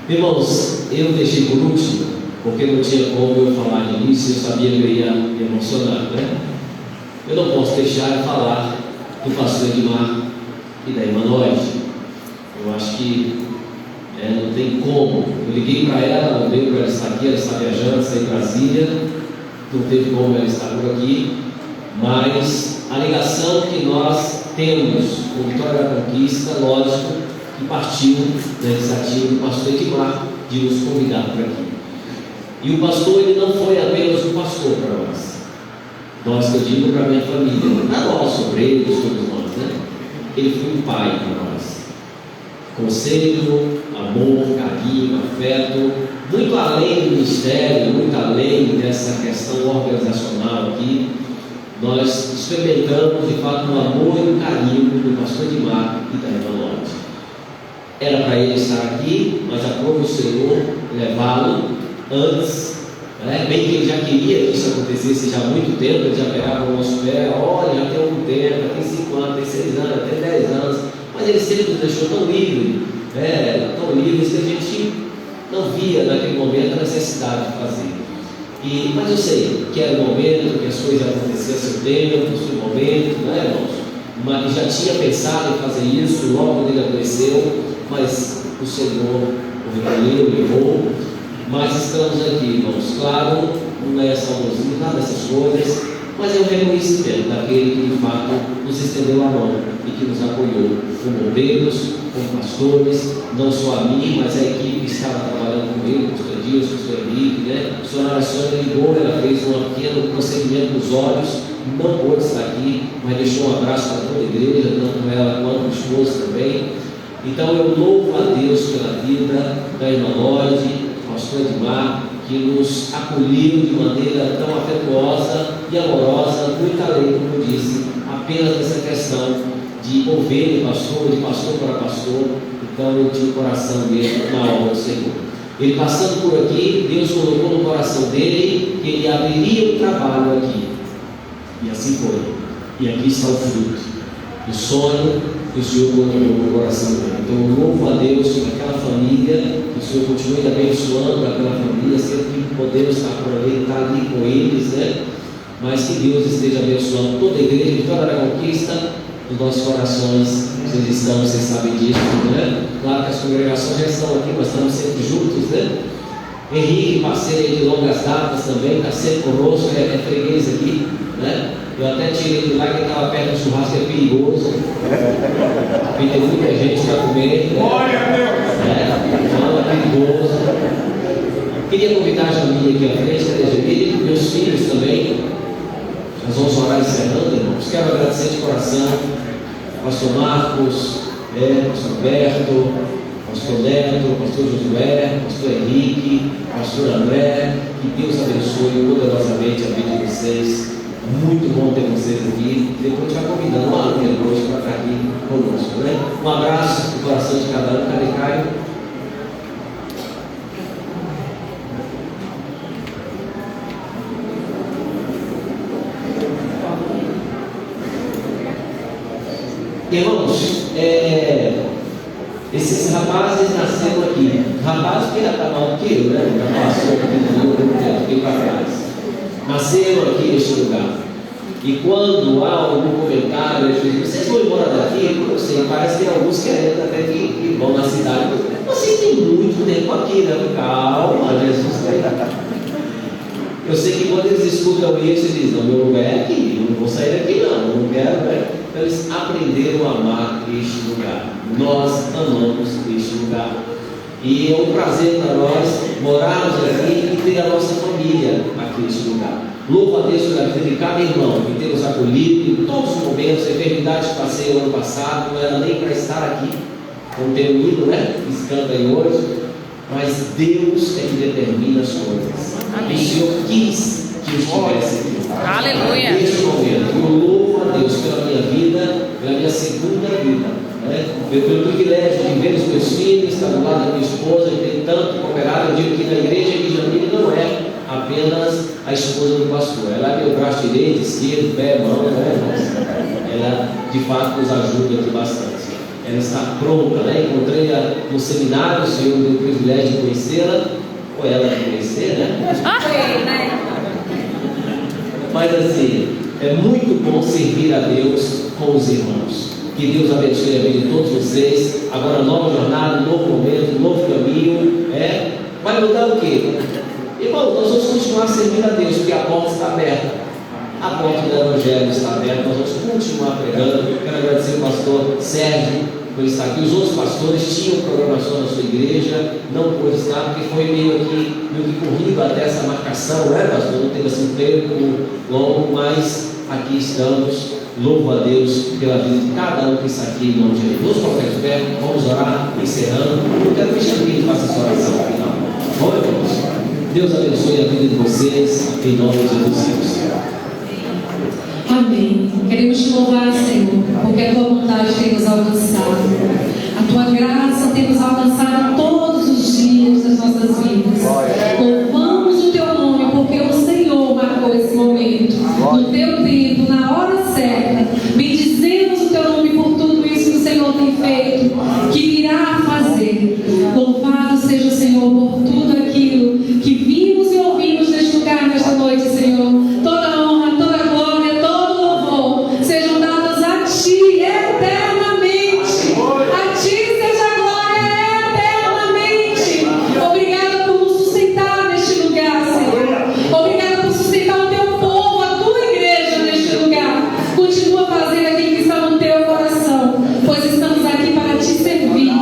Irmãos, eu deixei por último, porque não tinha como eu falar de início, eu sabia que eu ia me emocionar, né? Eu não posso deixar de falar do pastor Edmar e da irmã Noite. Eu acho que não tem como. Eu liguei para ela, não deu para ela estar aqui, ela está viajando, está em Brasília, não teve como ela estar por aqui, mas a ligação que nós temos com Vitória da Conquista, lógico, que partiu da iniciativa do pastor Edmar de nos convidar para aqui. E o pastor, ele não foi apenas um pastor para nós. Nós, que eu digo para a minha família, para nós, obreiros, todos nós, né? Ele foi um pai para nós. Conselho, amor, carinho, afeto, muito além do ministério, muito além dessa questão organizacional aqui, nós experimentamos de fato o amor e o carinho do pastor Edmar e da irmã Lotte. Era para ele estar aqui, mas aprove o Senhor levá-lo antes, né? Bem que ele já queria que isso acontecesse já há muito tempo, ele já pegava o nosso pé, olha, já tem algum tempo, já tem 5 anos, tem 6 anos, tem 10 anos, mas ele sempre nos deixou tão livre, tão livres que a gente não via naquele momento a necessidade de fazer. Mas eu sei que era o momento, que as coisas aconteciam a seu tempo, no seu momento, né, irmãos? Mas já tinha pensado em fazer isso logo quando ele adoeceu, mas o Senhor o recolheu, levou. Mas estamos aqui, irmãos. Claro, não é saudosismo, nada dessas coisas, mas é um reconhecimento daquele que de fato nos estendeu a mão e que nos apoiou, como obreiros, como pastores, não só a mim, mas a equipe que estava trabalhando comigo, o pastor Dias, o pastor Henrique, né? A senhora Sônia ligou, ela fez um pequeno procedimento nos olhos, não pôde estar aqui, mas deixou um abraço para toda a igreja, tanto ela quanto o esposo também. Então eu louvo a Deus pela vida da irmã Lloyd, do pastor Edmar, que nos acolheu de maneira tão afetuosa e amorosa, muito além, como eu disse, apenas essa questão de ovelha e pastor, de pastor para pastor. Então eu tinha o coração dele na obra do Senhor. Ele passando por aqui, Deus colocou no coração dele que ele abriria o trabalho aqui. E assim foi. E aqui está o fruto do sonho que o Senhor colocou no coração dele. Então eu louvo a Deus por aquela família, que o Senhor continue abençoando aquela família, sempre que podemos estar por ali, estar ali com eles, né? Mas que Deus esteja abençoando toda a igreja de Vitória da Conquista, nos nossos corações. Vocês estão, vocês sabem disso, né? Claro que as congregações já estão aqui, mas estamos sempre juntos, né? Henrique, parceiro aí de longas datas também, está sempre conosco, é freguês aqui, né? Eu até tirei de lá que estava perto do churrasco, é perigoso. Porque tem muita gente para comer. Glória a Deus! Queria convidar a Jamile aqui à frente, cadê a Jamile? Meus filhos também. Nós vamos orar encerrando, irmãos. Quero agradecer de coração Pastor Marcos, Pastor Alberto, Pastor Neto, Pastor Josué, Pastor Henrique, Pastor André. Que Deus abençoe poderosamente a vida de vocês. Muito bom ter vocês aqui. Depois já convidando uma aluna hoje para estar aqui conosco, né? Um abraço no coração de cada um. Cadê Caio? Irmãos, esses rapazes nasceram aqui. Rapaz que ainda está mal que eu, né? Já passou aqui para trás. Nasceram aqui neste lugar. E quando há algum comentário, eles dizem: vocês vão embora daqui? Eu sei, parece que tem alguns querendo até que vão na cidade. Vocês têm muito tempo aqui, né? Calma, Jesus está. Eu sei que quando eles escutam isso, eles dizem: não, meu lugar é aqui, eu não vou sair daqui não quero, né? Então eles aprenderam a amar este lugar. Nós amamos este lugar. E é um prazer para nós morarmos aqui e ter a nossa família aqui neste lugar. Louvo a Deus pela vida de cada irmão que tem nos acolhido em todos os momentos. A enfermidade que passei o ano passado não era nem para estar aqui, como tem o hino, né? Que canta aí hoje. Mas Deus é que determina as coisas. Amém. O Senhor quis que eu estivesse aqui. Aleluia. Neste momento, eu louvo a Deus pela minha vida, pela minha segunda vida, né? Pelo privilégio de ver os meus filhos, estar do lado da minha esposa, e ter tanto cooperado. Eu digo que na igreja de Jamile não é apenas a esposa do pastor, ela é meu braço direito, esquerdo, pé, mão, né? Ela de fato nos ajuda aqui bastante. Ela está pronta, né? Encontrei-a no seminário, o Senhor me deu o privilégio de conhecê-la, ou ela de conhecer, né? Mas assim, é muito bom servir a Deus com os irmãos. Que Deus abençoe a vida de todos vocês. Agora, nova jornada, novo momento, novo caminho. Vai mudar o quê? Irmão, nós vamos continuar servindo a Deus, porque a porta está aberta. A porta do Evangelho está aberta. Nós vamos continuar pregando. Quero agradecer ao pastor Sérgio por estar aqui. Os outros pastores tinham programação na sua igreja, não pôde estar, porque foi meio que corrido até essa marcação, né, pastor? Não teve assim um tempo longo, mas aqui estamos. Louvo a Deus pela vida de cada um que está aqui em nome de Jesus. Vamos colocar de pé, vamos orar, encerrando. Eu quero que o Xandinho faça essa oração final. Vamos, irmãos. Deus abençoe a vida de vocês, em nome de Jesus. Amém. Queremos te louvar, Senhor, porque a tua vontade tem nos alcançado. A tua graça tem nos alcançado todos os dias das nossas vidas. Louvamos o teu nome, porque o Senhor marcou esse momento. No teu tempo, na hora certa, bendizemos o teu nome por tudo isso que o Senhor tem feito, que virá a fazer. Louvado seja o Senhor por tudo aquilo que vimos e ouvimos neste lugar, nesta noite, Senhor. Toda a honra, toda a glória, todo o louvor sejam dados a Ti eternamente. A Ti seja a glória eternamente. Obrigada por nos sustentar neste lugar, Senhor. Obrigada por sustentar o Teu povo, a Tua igreja neste lugar. Continua fazendo aquilo que está no Teu coração, pois estamos aqui para Te servir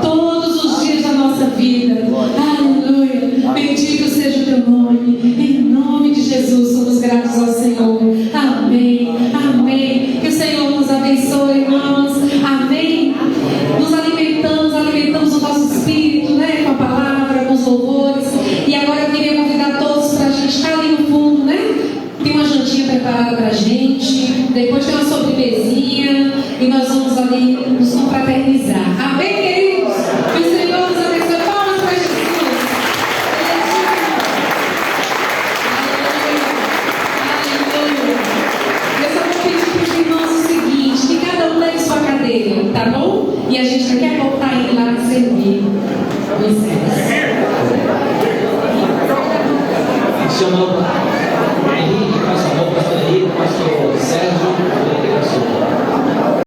todos os dias da nossa vida. Aleluia. Bendito seja o Teu nome. Em nome de Jesus, somos gratos ao Senhor. Amém. Amém. Que o Senhor nos abençoe, irmãos. Amém. Nos alimentamos o nosso espírito, né? Com a palavra, com os louvores. E agora eu queria convidar todos para a gente estar ali no fundo, né? Tem uma jantinha preparada para a gente. Depois tem uma sobremesinha. E nós vamos ali nos confraternizar. Amém, queridos? Que o Senhor nos abençoe. Palmas para Jesus. Aleluia. Eu só vou pedir para os irmãos o seguinte: que cada um leve sua cadeira, tá bom? E a gente daqui a pouco está indo lá para servir o incenso. Chama